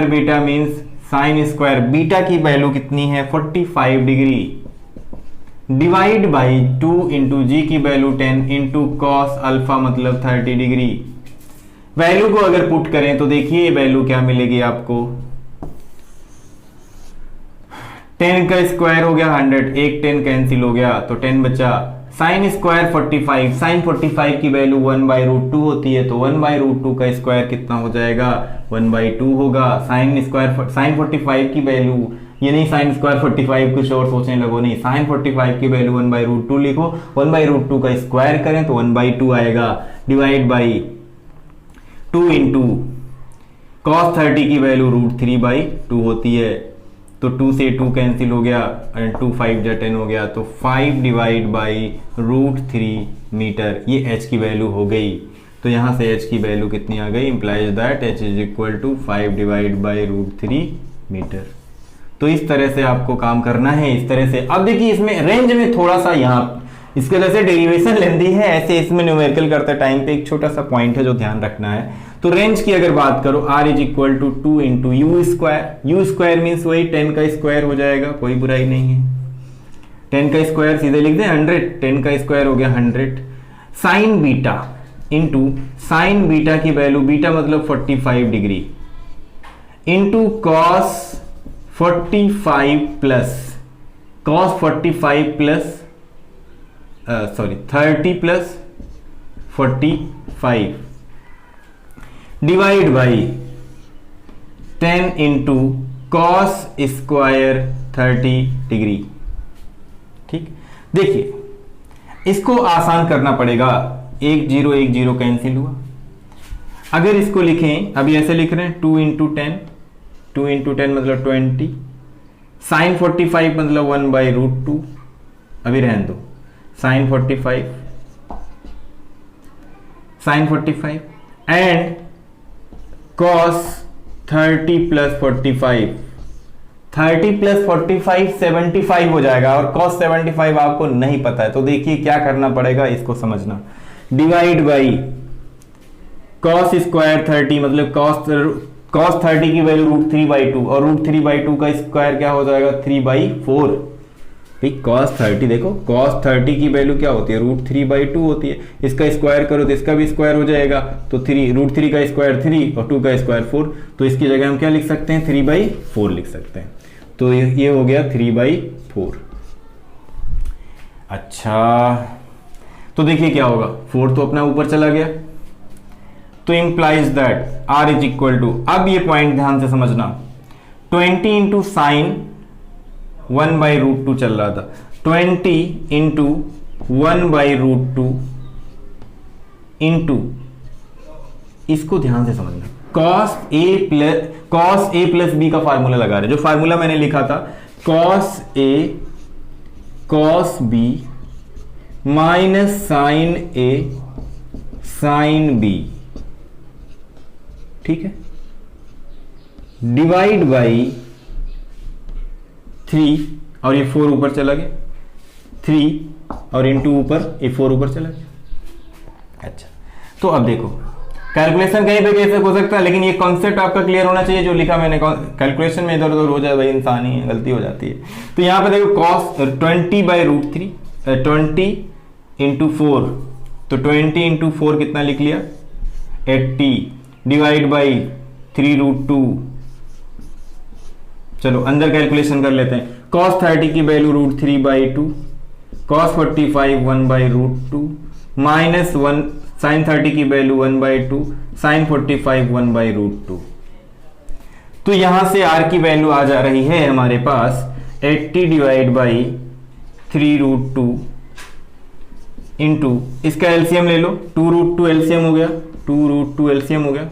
beta means sign square beta की वैल्यू कितनी है 45 degree divide by 2 into g की वैल्यू 10 इंटू कॉस अल्फा मतलब 30 डिग्री। वैल्यू को अगर पुट करें तो देखिए वैल्यू क्या मिलेगी आपको, 10 का स्क्वायर हो गया 100, एक 10 कैंसिल हो गया तो 10 बचा, साइन स्क्वायर 45, साइन 45 की वैल्यू 1/√2 होती है, तो 1/√2 का स्क्वायर कितना हो जाएगा 1/2 होगा। साइन 45 की वैल्यू, ये नहीं साइन स्क्वायर 45 कुछ और सोचने लगो, नहीं, साइन 45 की वैल्यू 1/√2 लिखो, 1/√2 का स्क्वायर करें तो 1/2 आएगा डिवाइड बाई 2 इंटू कॉस 30 की वैल्यू √3/2 होती है, तो 2 से 2 कैंसिल हो गया एंड 2 5 जा 10 हो गया, तो 5 डिवाइड बाई √3 मीटर, ये h की वैल्यू हो गई। तो यहां से h की वैल्यू कितनी आ गई, implies that h is equal to 5 divide by √3 meter. तो इस तरह से आपको काम करना है, इस तरह से। अब देखिए इसमें रेंज में थोड़ा सा यहाँ इसके वजह से डेरिवेशन लेंदी है, ऐसे इसमें न्यूमेरिकल करते टाइम पे एक छोटा सा पॉइंट है जो ध्यान रखना है। तो रेंज की अगर बात करो r is equal to 2 into you square means वही 10 का स्क्वायर हो जाएगा, कोई बुराई नहीं है। 10 का स्क्वायर सीधे लिख दें 100, 10 का स्क्वायर हो गया 100, sine beta into sine beta की वैल्यू, बीटा मतलब 45 degree into cos 45 plus cos 45 plus 30 plus 45 divide by 10 into cos square 30 degree. ठीक, देखिए इसको आसान करना पड़ेगा, 1 0 कैंसिल हुआ। अगर इसको लिखें, अभी ऐसे लिख रहे हैं 2 इंटू 10 मतलब 20, साइन 45 मतलब 1/√2, अभी रहने दो, sine 45 and cos 30 plus 45, 30 plus 45 75 हो जाएगा, और cos 75 आपको नहीं पता है, तो देखिए क्या करना पड़ेगा इसको समझना। डिवाइड बाई cos स्क्वायर 30 मतलब cos 30 की वैल्यू √3/2, और √3/2 का स्क्वायर क्या हो जाएगा 3/4। cos 30 देखो, cos 30 की वैल्यू क्या होती है √3/2 होती है, इसका स्क्वायर करो तो इसका भी स्क्वायर हो जाएगा, तो √3 का स्क्वायर 3 और 2 का स्क्वायर 4, तो इसकी जगह हम क्या लिख सकते हैं 3/4 लिख सकते हैं। तो ये हो गया 3/4। अच्छा, तो देखिए क्या होगा, 4 तो अपना ऊपर चला गया, तो implies that r is equal to, अब ये पॉइंट ध्यान से समझना, 20 इंटू साइन 1/√2 चल रहा था, 20 इंटू 1/√2 इंटू, इसको ध्यान से समझना, cos a प्लस b का फार्मूला लगा रहे, जो फार्मूला मैंने लिखा था cos a cos b minus sine a sine b, ठीक है, डिवाइड बाई 3, और ये 4 ऊपर चला गया, 3 और इंटू ऊपर, ये 4 ऊपर चला गया। अच्छा, तो अब देखो कैलकुलेशन कहीं पे कैसे हो सकता है, लेकिन ये कॉन्सेप्ट आपका क्लियर होना चाहिए जो लिखा मैंने, कैलकुलेशन में इधर उधर हो जाए भाई, इंसान ही है, गलती हो जाती है। तो यहां पे देखो cos 20/√3, 20 इंटू 4, तो 20 इंटू 4 कितना लिख लिया 80, डिवाइड बाई 3√2, चलो अंदर कैलकुलेशन कर लेते हैं, cos 30 की वैल्यू √3/2, cos 45 1/√2, माइनस 1 sin 30 की वैल्यू 1/2, sin 45 1/√2। तो यहां से r की वैल्यू आ जा रही है हमारे पास 80 डिवाइड बाई 3√2 इंटू, इसका एलसीएम ले लो, 2√2 एलसीएम हो गया, 2√2 एलसीएम हो गया,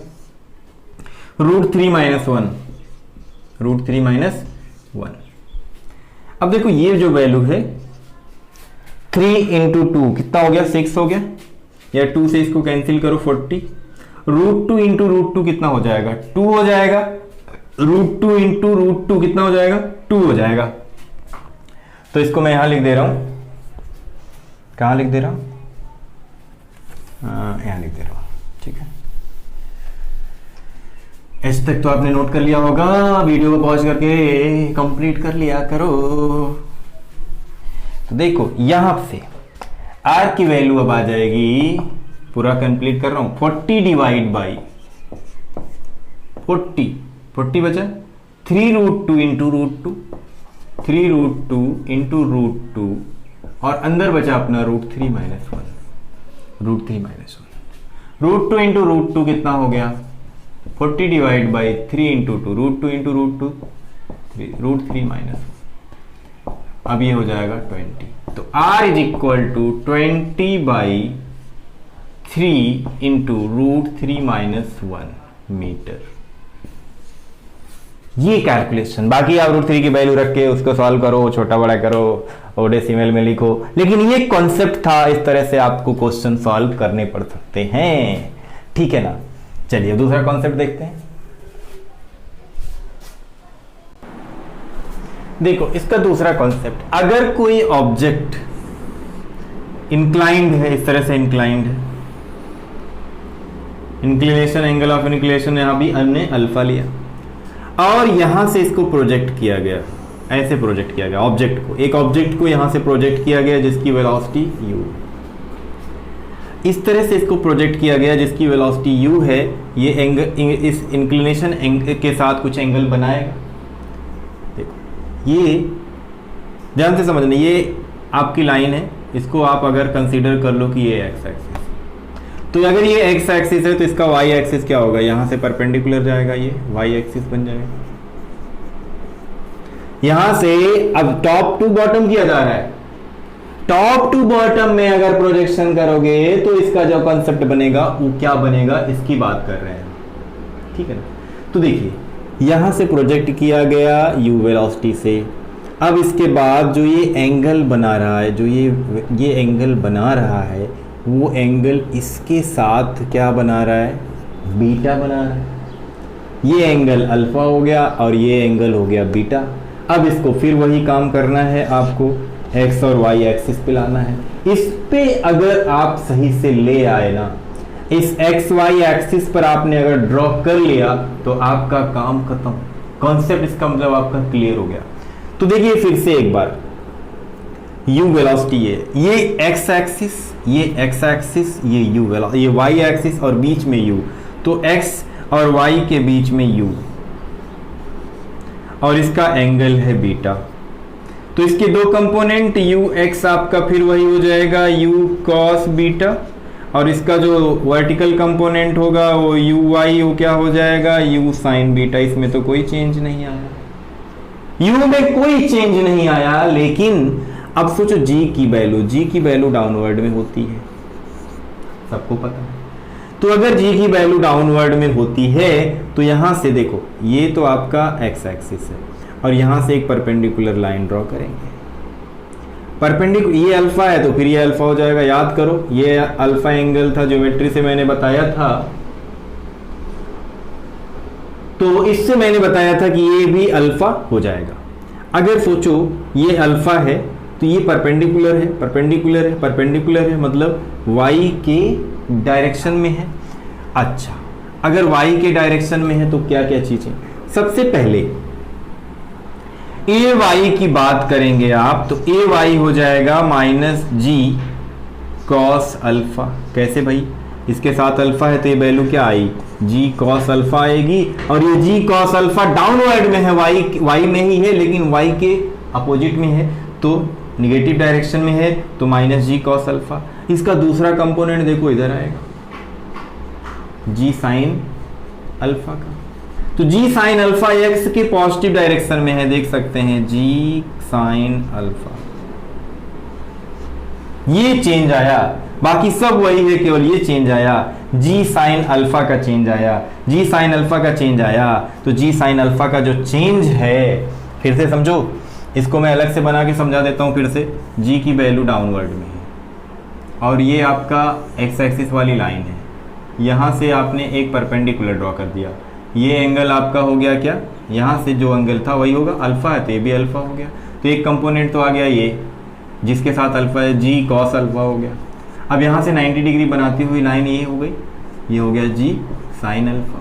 √3 - 1, √3 - 1। अब देखो ये जो वैल्यू है 3 इंटू 2 कितना हो गया 6 हो गया, या 2 से इसको कैंसिल करो 40, √2 इंटू √2 कितना हो जाएगा 2 हो जाएगा, √2 इंटू √2 कितना हो जाएगा 2 हो जाएगा। तो इसको मैं यहां लिख दे रहा हूं, कहां लिख दे रहा हूं, यहां लिख दे रहा हूं, ठीक है। इस तक तो आपने नोट कर लिया होगा, वीडियो को पॉज करके कंप्लीट कर लिया करो। तो देखो यहां से r की वैल्यू अब आ जाएगी, पूरा कंप्लीट कर रहा हूं, 40 डिवाइड बाई 40 बचा 3√2 इंटू √2, 3√2 इंटू √2, और अंदर बचा अपना √3 - 1, √3 - 1, √2 इंटू √2 कितना हो गया 40 डिवाइड बाई 3 इंटू 2, √2 इंटू √2 √3 - 1, अब ये हो जाएगा 20। तो r is equal to 20/3 into √3 - 1 meter. ये कैलकुलेशन, बाकी आप √3 की वैल्यू रख के उसको सॉल्व करो, छोटा बड़ा करो और डेसिमल में लिखो, लेकिन ये कॉन्सेप्ट था, इस तरह से आपको क्वेश्चन सॉल्व करने पड़ सकते हैं, ठीक है ना। चलिए दूसरा कॉन्सेप्ट देखते हैं। देखो इसका दूसरा कॉन्सेप्ट, अगर कोई ऑब्जेक्ट इंक्लाइंड है, इस तरह से इंक्लाइंड है, इंक्लिनेशन, एंगल ऑफ इंक्लिनेशन यहां भी हमने अल्फा लिया, और यहां से इसको प्रोजेक्ट किया गया, ऐसे प्रोजेक्ट किया गया ऑब्जेक्ट को, एक ऑब्जेक्ट को यहां से प्रोजेक्ट किया गया जिसकी वेलोसिटी u, इस तरह से इसको प्रोजेक्ट किया गया जिसकी वेलोसिटी u है, ये एंगल इस इंक्लिनेशन के साथ कुछ एंगल बनाएगा। देखो ये ध्यान से समझना, ये आपकी लाइन है, इसको आप अगर कंसीडर कर लो कि ये एक्स एक्सिस, तो अगर ये एक्स एक्सिस है तो इसका वाई एक्सिस क्या होगा, यहां से परपेंडिकुलर जाएगा, ये वाई एक्सिस बन जाएगा। यहां से अब टॉप टू बॉटम किया जा रहा है, टॉप टू बॉटम में अगर प्रोजेक्शन करोगे तो इसका जो कॉन्सेप्ट बनेगा वो क्या बनेगा, इसकी बात कर रहे हैं, ठीक है ना। तो देखिए यहां से प्रोजेक्ट किया गया u वेलोसिटी से, अब इसके बाद जो ये एंगल बना रहा है, जो ये एंगल बना रहा है, वो एंगल इसके साथ क्या बना रहा है, बीटा बना रहा है। ये एंगल अल्फा हो गया और ये एंगल हो गया बीटा। अब इसको फिर वही काम करना है, आपको एक्स और वाई एक्सिस पे लाना है। इस पे अगर आप सही से ले आए ना, इस एक्स वाई एक्सिस पर आपने अगर ड्रॉ कर लिया तो आपका काम खत्म, कॉन्सेप्ट इसका मतलब आपका क्लियर हो गया। तो देखिए फिर से एक बार, u वेलोसिटी है, ये x एक्सिस, ये x एक्सिस, ये u वेलोसिटी, ये y एक्सिस और बीच में u, तो x और y के बीच में u, और इसका एंगल है बीटा। तो इसके दो कंपोनेंट यू एक्स आपका फिर वही हो जाएगा यू कॉस बीटा, और इसका जो वर्टिकल कंपोनेंट होगा वो यू वाई वो क्या हो जाएगा यू साइन बीटा। इसमें तो कोई चेंज नहीं आया, यू में कोई चेंज नहीं आया। लेकिन अब सोचो जी की वैल्यू डाउनवर्ड में होती है, सबको पता है। तो अगर जी की वैल्यू डाउनवर्ड में होती है तो यहां से देखो ये तो आपका एक्स एक्सिस है और यहां से एक परपेंडिकुलर लाइन ड्रॉ करेंगे। परपेंडिकुलर ये अल्फा है तो फिर ये अल्फा हो जाएगा, याद करो ये अल्फा एंगल था, ज्योमेट्री से मैंने बताया था। तो इससे मैंने बताया था कि ये भी अल्फा हो जाएगा। अगर सोचो ये अल्फा है तो ये परपेंडिकुलर है, मतलब y के डायरेक्शन में है। अच्छा, अगर y के डायरेक्शन में है तो क्या क्या चीजें, सबसे पहले ए वाई की बात करेंगे आप तो ए वाई हो जाएगा माइनस जी कॉस अल्फा। कैसे भाई, इसके साथ अल्फा है तो ये वैल्यू क्या आई जी कॉस अल्फा आएगी, और ये जी कॉस अल्फा डाउनवर्ड में है, वाई में ही है लेकिन वाई के अपोजिट में है तो निगेटिव डायरेक्शन में है तो माइनस जी कॉस अल्फा। इसका दूसरा कंपोनेंट देखो इधर आएगा जी साइन अल्फा का, तो जी साइन अल्फा एक्स के पॉजिटिव डायरेक्शन में है, देख सकते हैं जी साइन अल्फा। ये चेंज आया, बाकी सब वही है, केवल ये चेंज आया, जी साइन अल्फा का चेंज आया, जी साइन अल्फा का चेंज आया। तो जी साइन अल्फा का जो चेंज है, फिर से समझो, इसको मैं अलग से बना के समझा देता हूं फिर से। जी की वैल्यू डाउनवर्ड में है और ये आपका एक्स एक्सिस वाली लाइन है, यहां से आपने एक परपेंडिकुलर ड्रॉ कर दिया, ये एंगल आपका हो गया क्या, यहाँ से जो एंगल था वही होगा, अल्फा है तो ये भी अल्फा हो गया। तो एक कंपोनेंट तो आ गया ये जिसके साथ अल्फा है, जी कॉस अल्फा हो गया। अब यहाँ से 90 डिग्री बनाती हुई लाइन ये हो गई, ये हो गया जी साइन अल्फा,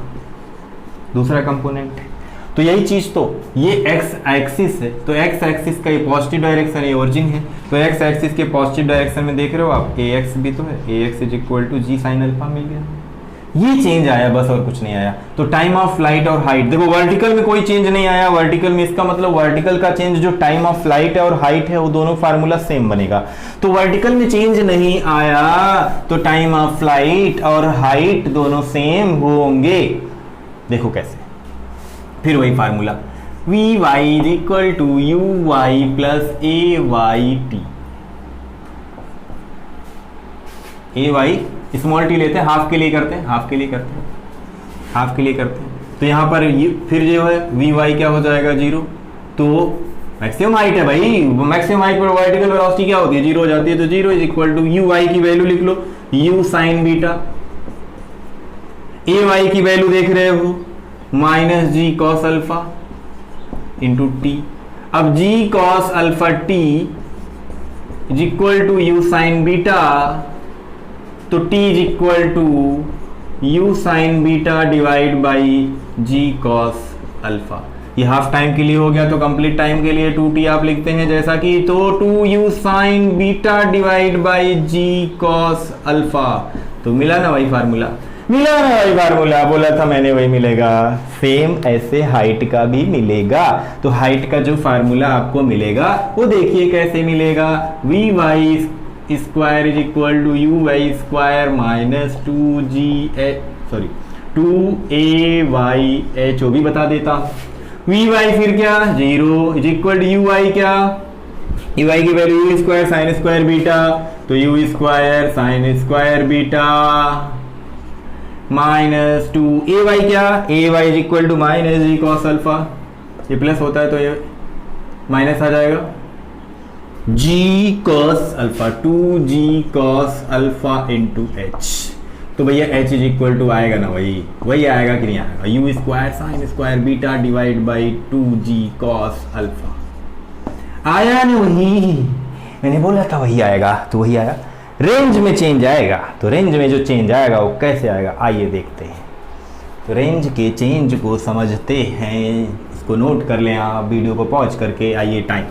दूसरा कंपोनेंट है। तो यही चीज, तो ये एक्स एक्सिस है तो एक्स एक्सिस का ये पॉजिटिव डायरेक्शन, ये ओरिजिन है, तो एक्स एक्सिस के पॉजिटिव डायरेक्शन में देख रहे हो आप, ए एक्स भी तो है, A X is equal to G sine alpha मिल गया। ये चेंज आया बस, और कुछ नहीं आया। तो टाइम ऑफ फ्लाइट और हाइट, देखो वर्टिकल में कोई चेंज नहीं आया, वर्टिकल में इसका मतलब वर्टिकल का चेंज जो टाइम ऑफ फ्लाइट है और हाइट है वो दोनों फार्मूला सेम बनेगा। तो वर्टिकल में चेंज नहीं आया तो टाइम ऑफ फ्लाइट और हाइट दोनों सेम होंगे। देखो कैसे, फिर वही formula v Y is equal to you Y plus A Y t. A y small t लेते हैं, हाफ के लिए करते हैं, हाफ के लिए करते हैं। तो यहां पर ये फिर जो है वी वाई क्या हो जाएगा 0, तो मैक्सिमम हाइट है भाई, मैक्सिमम हाइट पर वर्टिकल वेलोसिटी क्या होती है 0 हो जाती है, तो 0 is equal to you Y की वैल्यू लिख लो U sine beta, A Y की वैल्यू देख रहे हो minus G cos alpha into T. अब G cos alpha T is equal to U sine beta, तो t is equal to U sine beta divide by ji cos alpha. ये हाफ टाइम के लिए हो गया, तो कंप्लीट टाइम के लिए 2t आप लिखते हैं जैसा कि, तो 2 u sine beta divide by ji cos alpha. तो मिला ना वही फार्मूला, बोला था मैंने वही मिलेगा। सेम ऐसे हाइट का भी मिलेगा, तो हाइट का जो फार्मूला आपको मिलेगा वो देखिए कैसे मिलेगा, V Y square is equal to you Y square minus 2a/y भी बता देता। वी वाई फिर क्या 0 is equal to you Y, क्या यू वाई की value U square sine square beta, तो U square sine square beta minus 2a/y, क्या a/y is equal to minus G cos alpha, ये प्लस होता है तो ये माइनस आ जाएगा G cos alpha, 2g cos alpha into H. तो भैया h इज इक्वल टू आएगा ना, वही आएगा कि नहीं आएगा, you square sine square beta divide by 2g cos alpha. आया ना वही, मैंने बोला था वही आएगा, तो वही आया। रेंज में चेंज आएगा, तो रेंज में जो चेंज आएगा वो कैसे आएगा आइए देखते हैं। तो रेंज के चेंज को समझते हैं, इसको नोट कर लें आप वीडियो को पॉज करके। आइए टाइम,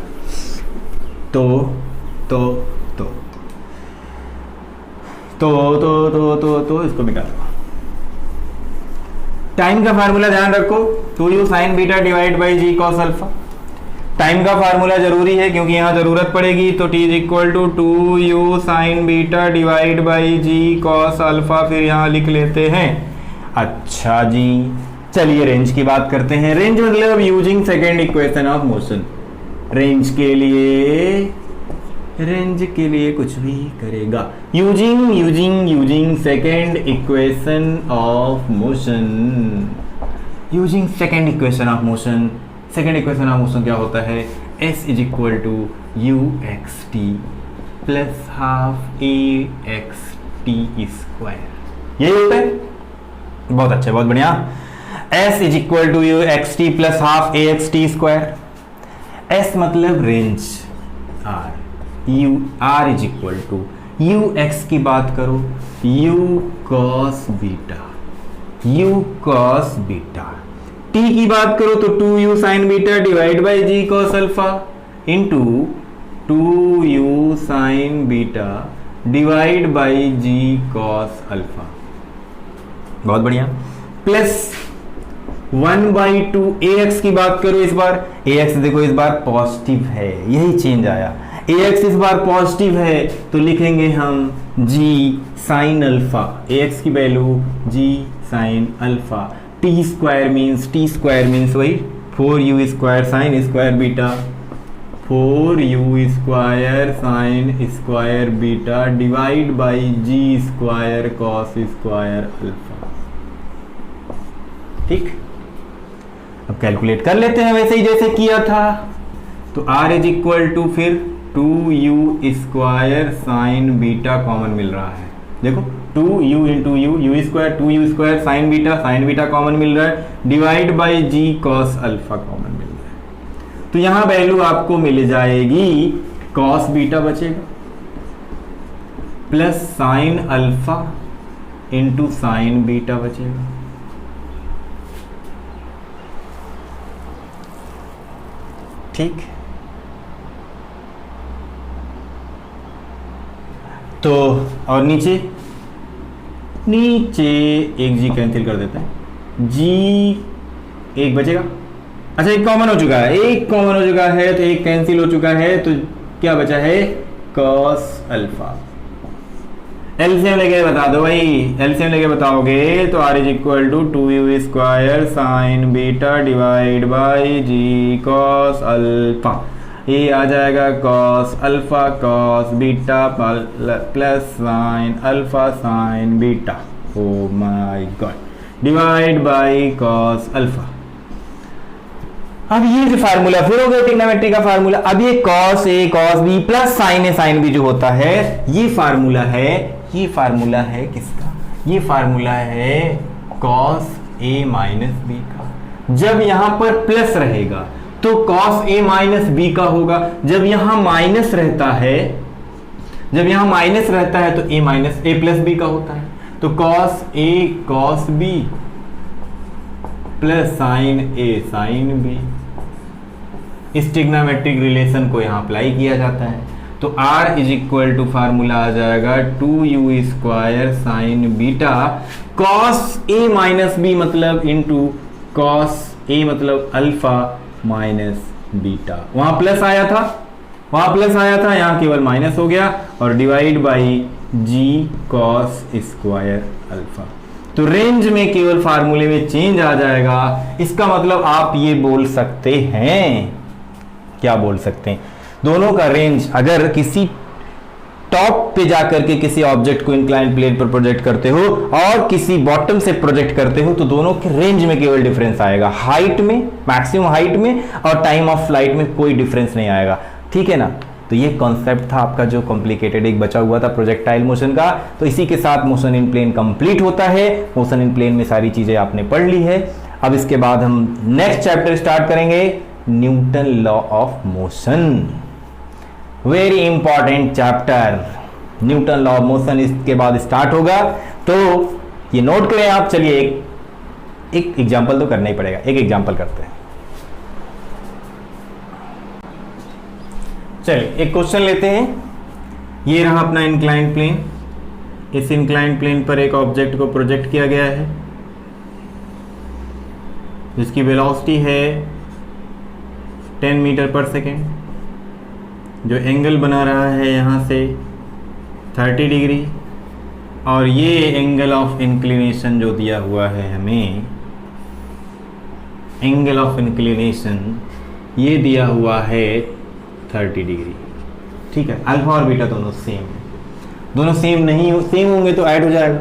तो इसको मिटा दो। टाइम का फार्मूला ध्यान रखो, 2u sine beta divide by ji cos alpha. Sine का फार्मूला जरूरी है क्योंकि यहां जरूरत पड़ेगी, तो t is equal to 2u sine beta divide by ji cos alpha, फिर यहां लिख लेते हैं। अच्छा जी, चलिए रेंज की बात करते हैं। रेंज मतलब using second equation of motion. Range के लिए कुछ भी करेगा, using second equation of motion. Using second equation of motion. Second equation of motion क्या होता है? s is equal to u x t plus half a x t square, यही होता है। बहुत अच्छा, बहुत बढ़िया। s is equal to u x t plus half a x t square. s मतलब range, r is equal to u x की बात करो u cos बीटा, t की बात करो तो 2u sine beta divide by g cos alpha into 2u sine beta divide by g cos alpha. बहुत बढ़िया। प्लस 1/2 ax की बात करो, इस बार ax देखो इस बार पॉजिटिव है, यही चेंज आया। ax इस बार पॉजिटिव है तो लिखेंगे हम g साइन अल्फा, ax की value g sine alpha. t square means वही 4u square sine square beta, 4u square sine square beta divide by g square cos square alpha. ठीक, अब कैलकुलेट कर लेते हैं वैसे ही जैसे किया था। तो r इज इक्वल टू फिर 2u square sine beta common मिल रहा है, देखो 2u into you square 2u square sine beta common मिल रहा है, divide by ji cos alpha common मिल रहा है। तो यहां वैल्यू आपको मिल जाएगी, कॉस बीटा बचेगा plus sine alpha into sine beta बचेगा। ठीक, तो और नीचे एक जी कैंसिल कर देते हैं, जी एक बचेगा। अच्छा, एक कॉमन हो चुका है, तो एक कैंसिल हो चुका है, तो क्या बचा है? Cos alpha. एलसीएम लेके बता दो भाई, एलसीएम लेके बताओगे तो r is equal to 2u square sine beta divide by ji cos alpha, ये आ जाएगा cos alpha cos beta plus sine alpha sine beta, oh my god, divide by cos alpha. अब ये जो फार्मूला फिर हो गया ट्रिग्नोमेट्री का फार्मूला। अब ये cos A cos B plus sine A sine B जो होता है, ये फार्मूला है किसका? ये फार्मूला है कॉस ए माइनस बी का। जब यहां पर प्लस रहेगा तो कॉस ए माइनस बी का होगा, जब यहां माइनस रहता है तो A minus A plus B का होता है। तो cos A cos B plus sine A sine B, इस ट्रिग्नोमेट्रिक रिलेशन को यहां अप्लाई किया जाता है। तो r is equal to formula आ जाएगा 2u square sine beta cos A minus B मतलब इंटू कॉस ए मतलब अल्फा माइनस बीटा। वहां प्लस आया था, यहां केवल माइनस हो गया, और divide by ji cos square alpha. तो रेंज में केवल फार्मूले में चेंज आ जाएगा। इसका मतलब आप ये बोल सकते हैं, क्या बोल सकते हैं? दोनों का रेंज अगर किसी टॉप पे जाकर के किसी ऑब्जेक्ट को इंक्लाइन प्लेन पर प्रोजेक्ट करते हो और किसी बॉटम से प्रोजेक्ट करते हो तो दोनों के रेंज में केवल डिफरेंस आएगा, हाइट में, मैक्सिमम हाइट में, और टाइम ऑफ फ्लाइट में कोई डिफरेंस नहीं आएगा। ठीक है ना? तो ये कॉन्सेप्ट था आपका जो कॉम्प्लिकेटेड एक बचा हुआ था प्रोजेक्टाइल मोशन का। तो इसी के साथ मोशन इन प्लेन कंप्लीट होता है। मोशन इन प्लेन में सारी चीजें आपने पढ़ ली है। अब इसके बाद हम नेक्स्ट चैप्टर स्टार्ट करेंगे, Newton law of motion. Very important chapter, Newton law of motion इसके बाद स्टार्ट होगा। तो ये नोट करें आप। चलिए एक एग्जांपल तो करना ही पड़ेगा, एक एग्जांपल करते हैं। चलिए एक क्वेश्चन लेते हैं। ये रहा अपना इंक्लाइंड प्लेन। इस इंक्लाइंड प्लेन पर एक ऑब्जेक्ट को प्रोजेक्ट किया गया है जिसकी वेलोसिटी है 10 मीटर पर सेकेंड, जो एंगल बना रहा है यहाँ से 30 डिग्री, और ये एंगल ऑफ इंक्लिनेशन जो दिया हुआ है हमें, एंगल ऑफ इंक्लिनेशन ये दिया हुआ है 30 डिग्री। ठीक है, अल्फा और बीटा दोनों सेम है, दोनों सेम नहीं हो, सेम होंगे तो ऐड हो जाएगा।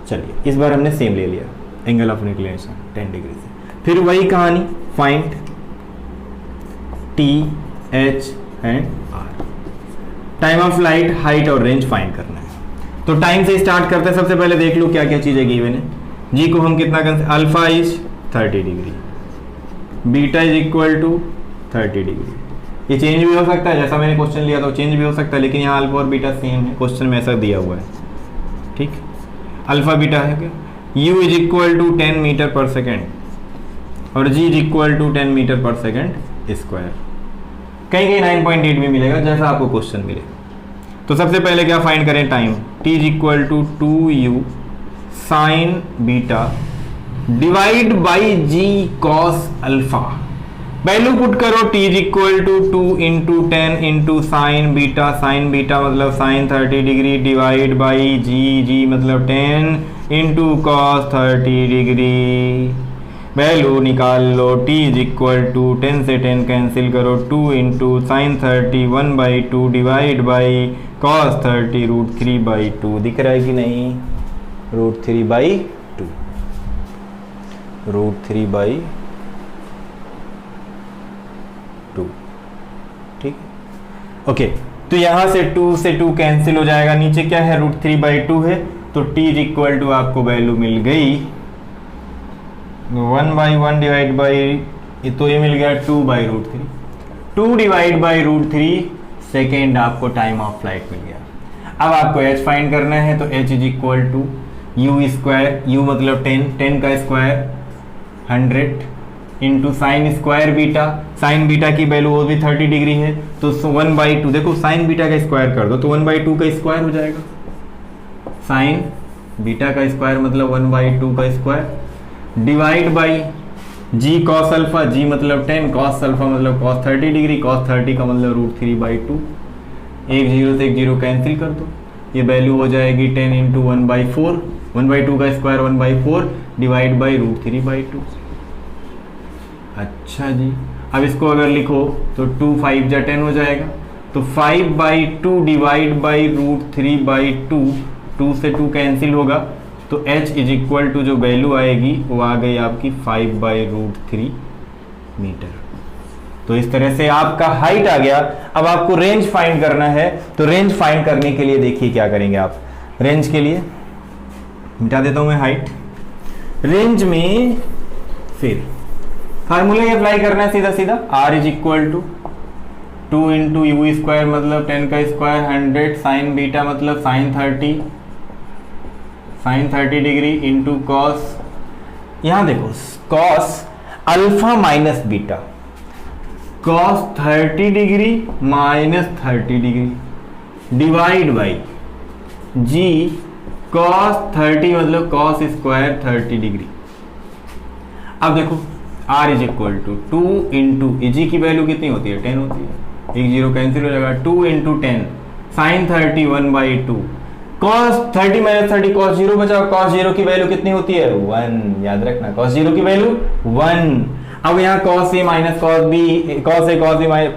चलिए इस बार हमने सेम ले लिया, एंगल ऑफ इंक्लिनेशन 10 डिग्री से। फिर वही कहानी, find t h and r, time of light, height और रेंज फाइंड करना है। तो टाइम से स्टार्ट करते हैं। सबसे पहले देख लो क्या क्या चीजें गिवन है। जी को हम कितना कर, alpha is 30 degree, beta is equal to 30 degree. ये चेंज भी हो सकता है, जैसा मैंने क्वेश्चन लिया था चेंज भी हो सकता है, लेकिन यहाँ अल्फा और बीटा सेम है, क्वेश्चन में ऐसा दिया हुआ है। ठीक, अल्फा बीटा है क्या, u is equal to 10 metre पर सेकेंड और g is equal to 10 metre पर सेकेंड स्क्वायर। कहीं कहीं 9.8 भी मिलेगा, जैसा आपको क्वेश्चन मिले। तो सबसे पहले क्या फाइंड करें, time, t is equal to 2u sine beta divide by g cos alpha. Value put करो, t is equal to 2 into 10 into sine beta मतलब sine 30 degree divide by g मतलब 10 इंटू कॉस 30 डिग्री। वैल्यू निकाल लो, t इज इक्वल टू 10 से 10 कैंसिल करो, 2 into sine 30 1/2 divide by cos 30 √3/2। दिख रहा है कि नहीं, √3/2, √3/2। ठीक, ओके। तो यहां से 2 से 2 कैंसिल हो जाएगा, नीचे क्या है, √3/2 है। तो t इज इक्वल टू आपको वैल्यू मिल गई 1/1 डिवाइड बाई, तो ये मिल गया 2/√3, 2 डिवाइड बाई √3 सेकेंड आपको टाइम ऑफ फ्लाइट मिल गया। अब आपको h फाइंड करना है, तो h is equal to u square, u मतलब 10 का square 100 into sine square beta, sine beta की वैल्यू वो भी 30 डिग्री है, तो 1/2, देखो साइन बीटा का स्क्वायर कर दो तो 1/2 का स्क्वायर हो जाएगा। साइन बीटा का स्क्वायर मतलब 1/2 का square divide by ji cos alpha, g मतलब 10, कॉस अल्फा मतलब कॉस 30 डिग्री, कॉस 30 का मतलब √3/2। एक जीरो से एक जीरो कैंसिल कर दो, ये वैल्यू हो जाएगी 10 इंटू 1/4, 1/2 का स्क्वायर 1/4 डिवाइड बाई √3/2। अच्छा जी, अब इसको अगर लिखो तो 2 5 जा 10 हो जाएगा, तो 5/2 डिवाइड बाई √3/2, 2 से 2 कैंसिल होगा, तो h इज इक्वल टू जो वैल्यू आएगी वो आ गई आपकी 5/√3 मीटर। तो इस तरह से आपका हाइट आ गया। अब आपको रेंज फाइंड करना है, तो रेंज फाइंड करने के लिए देखिए क्या करेंगे आप। रेंज के लिए मिटा देता हूं मैं हाइट, रेंज में फिर फार्मूला ही अप्लाई करना है सीधा सीधा, r is equal to 2 into you square मतलब 10 का स्क्वायर 100 साइन बीटा मतलब साइन 30 डिग्री इंटू कॉस, यहां देखो cos alpha minus beta, cos 30 degree minus 30 degree divide by ji cos 30 मतलब कॉस स्क्वायर 30 डिग्री। अब देखो r is equal to 2 into g की वैल्यू कितनी होती है, 10 होती है, एक जीरो कैंसिल हो जाएगा, 2 into 10 sine 30 1/2 cos 30 minus 30 cos 0 बचा, कॉस 0 की वैल्यू कितनी होती है 1, याद रखना कॉस 0 की वैल्यू 1। अब यहाँ cos A minus cos B, cos A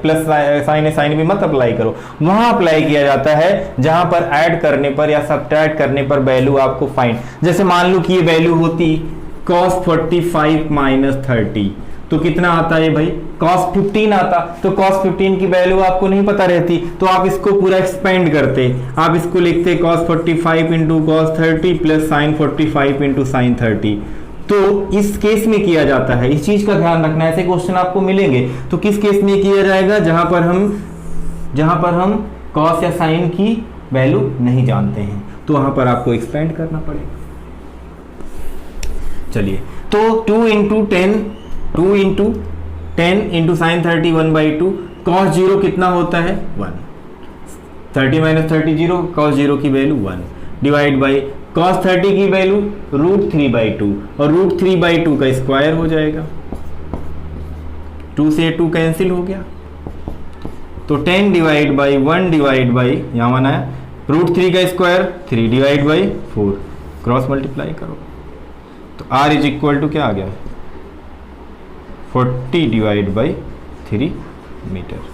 plus sine A sine B मत अप्लाई करो, वहां अप्लाई किया जाता है जहां पर ऐड करने पर या सब्ट्रैक्ट करने पर वैल्यू आपको फाइंड, जैसे मान लो कि ये वैल्यू होती cos 45 माइनस 30, तो कितना आता है भाई, cos 15 आता, तो cos 15 की वैल्यू आपको नहीं पता रहती, तो आप इसको पूरा एक्सपेंड करते, आप इसको लिखते cos 45 into cos 30 plus sign 45 into sine 30। तो इस केस में किया जाता है, इस चीज का ध्यान रखना है, ऐसे क्वेश्चन आपको मिलेंगे। तो किस केस में किया जाएगा, जहां पर हम cos या साइन की वैल्यू नहीं जानते हैं, तो वहां पर आपको एक्सपेंड करना पड़ेगा। चलिए, तो 2 इंटू 10 इंटू साइन 30 1/2, कॉस 0 कितना होता है 1, 30 माइनस 30 0, कॉस 0 की वैल्यू 1 डिवाइड बाई कॉस 30 की वैल्यू √3/2 और √3/2 का स्क्वायर हो जाएगा। 2 से 2 कैंसिल हो गया, तो 10 डिवाइड बाई 1 डिवाइड बाई यहाँ माना है √3 का square 3 divide by 4, cross multiply करो तो r इज इक्वल टू क्या आ गया 40 डिवाइड बाई 3 मीटर।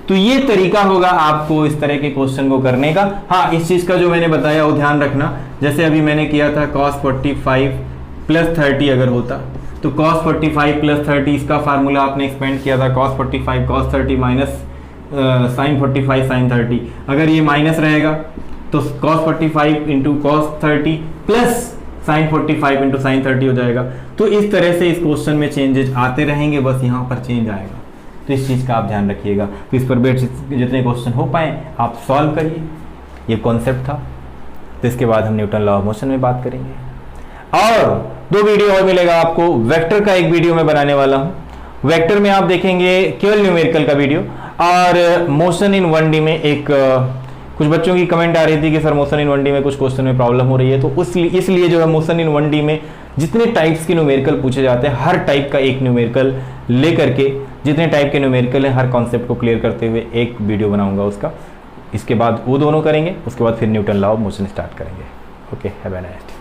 तो ये तरीका होगा आपको इस तरह के क्वेश्चन को करने का। हाँ, इस चीज का जो मैंने बताया वो ध्यान रखना, जैसे अभी मैंने किया था cos 45 प्लस 30 अगर होता तो cos 45 प्लस 30 इसका फार्मूला आपने एक्सपेंड किया था cos 45 cos 30 minus sin 45 sin 30, अगर ये माइनस रहेगा तो cos 45 into cos 30 plus sin 45 into sin 30 हो जाएगा। तो इस तरह से इस क्वेश्चन में चेंजेस आते रहेंगे, बस यहाँ पर चेंज आएगा, तो इस चीज़ का आप ध्यान रखिएगा। तो इस पर बेट जितने क्वेश्चन हो पाए आप सॉल्व करिए, ये कॉन्सेप्ट था। तो इसके बाद हम न्यूटन लॉ ऑफ मोशन में बात करेंगे, और 2 वीडियो और मिलेगा आपको। वेक्टर का एक वीडियो मैं बनाने वाला हूँ, वेक्टर में आप देखेंगे केवल न्यूमेरिकल का वीडियो, और मोशन इन 1D में एक कुछ बच्चों की कमेंट आ रही थी कि सर मोशन इन 1D में कुछ क्वेश्चन में प्रॉब्लम हो रही है, तो इसलिए जो है मोशन इन 1D में जितने टाइप्स के न्यूमेरिकल पूछे जाते हैं हर टाइप का एक न्यूमेरिकल लेकर के, जितने टाइप के न्यूमेरिकल है हर कॉन्सेप्ट को क्लियर करते हुए एक वीडियो बनाऊंगा उसका। इसके बाद वो दोनों करेंगे, उसके बाद फिर Newton law of motion start करेंगे। Okay, have a nice day.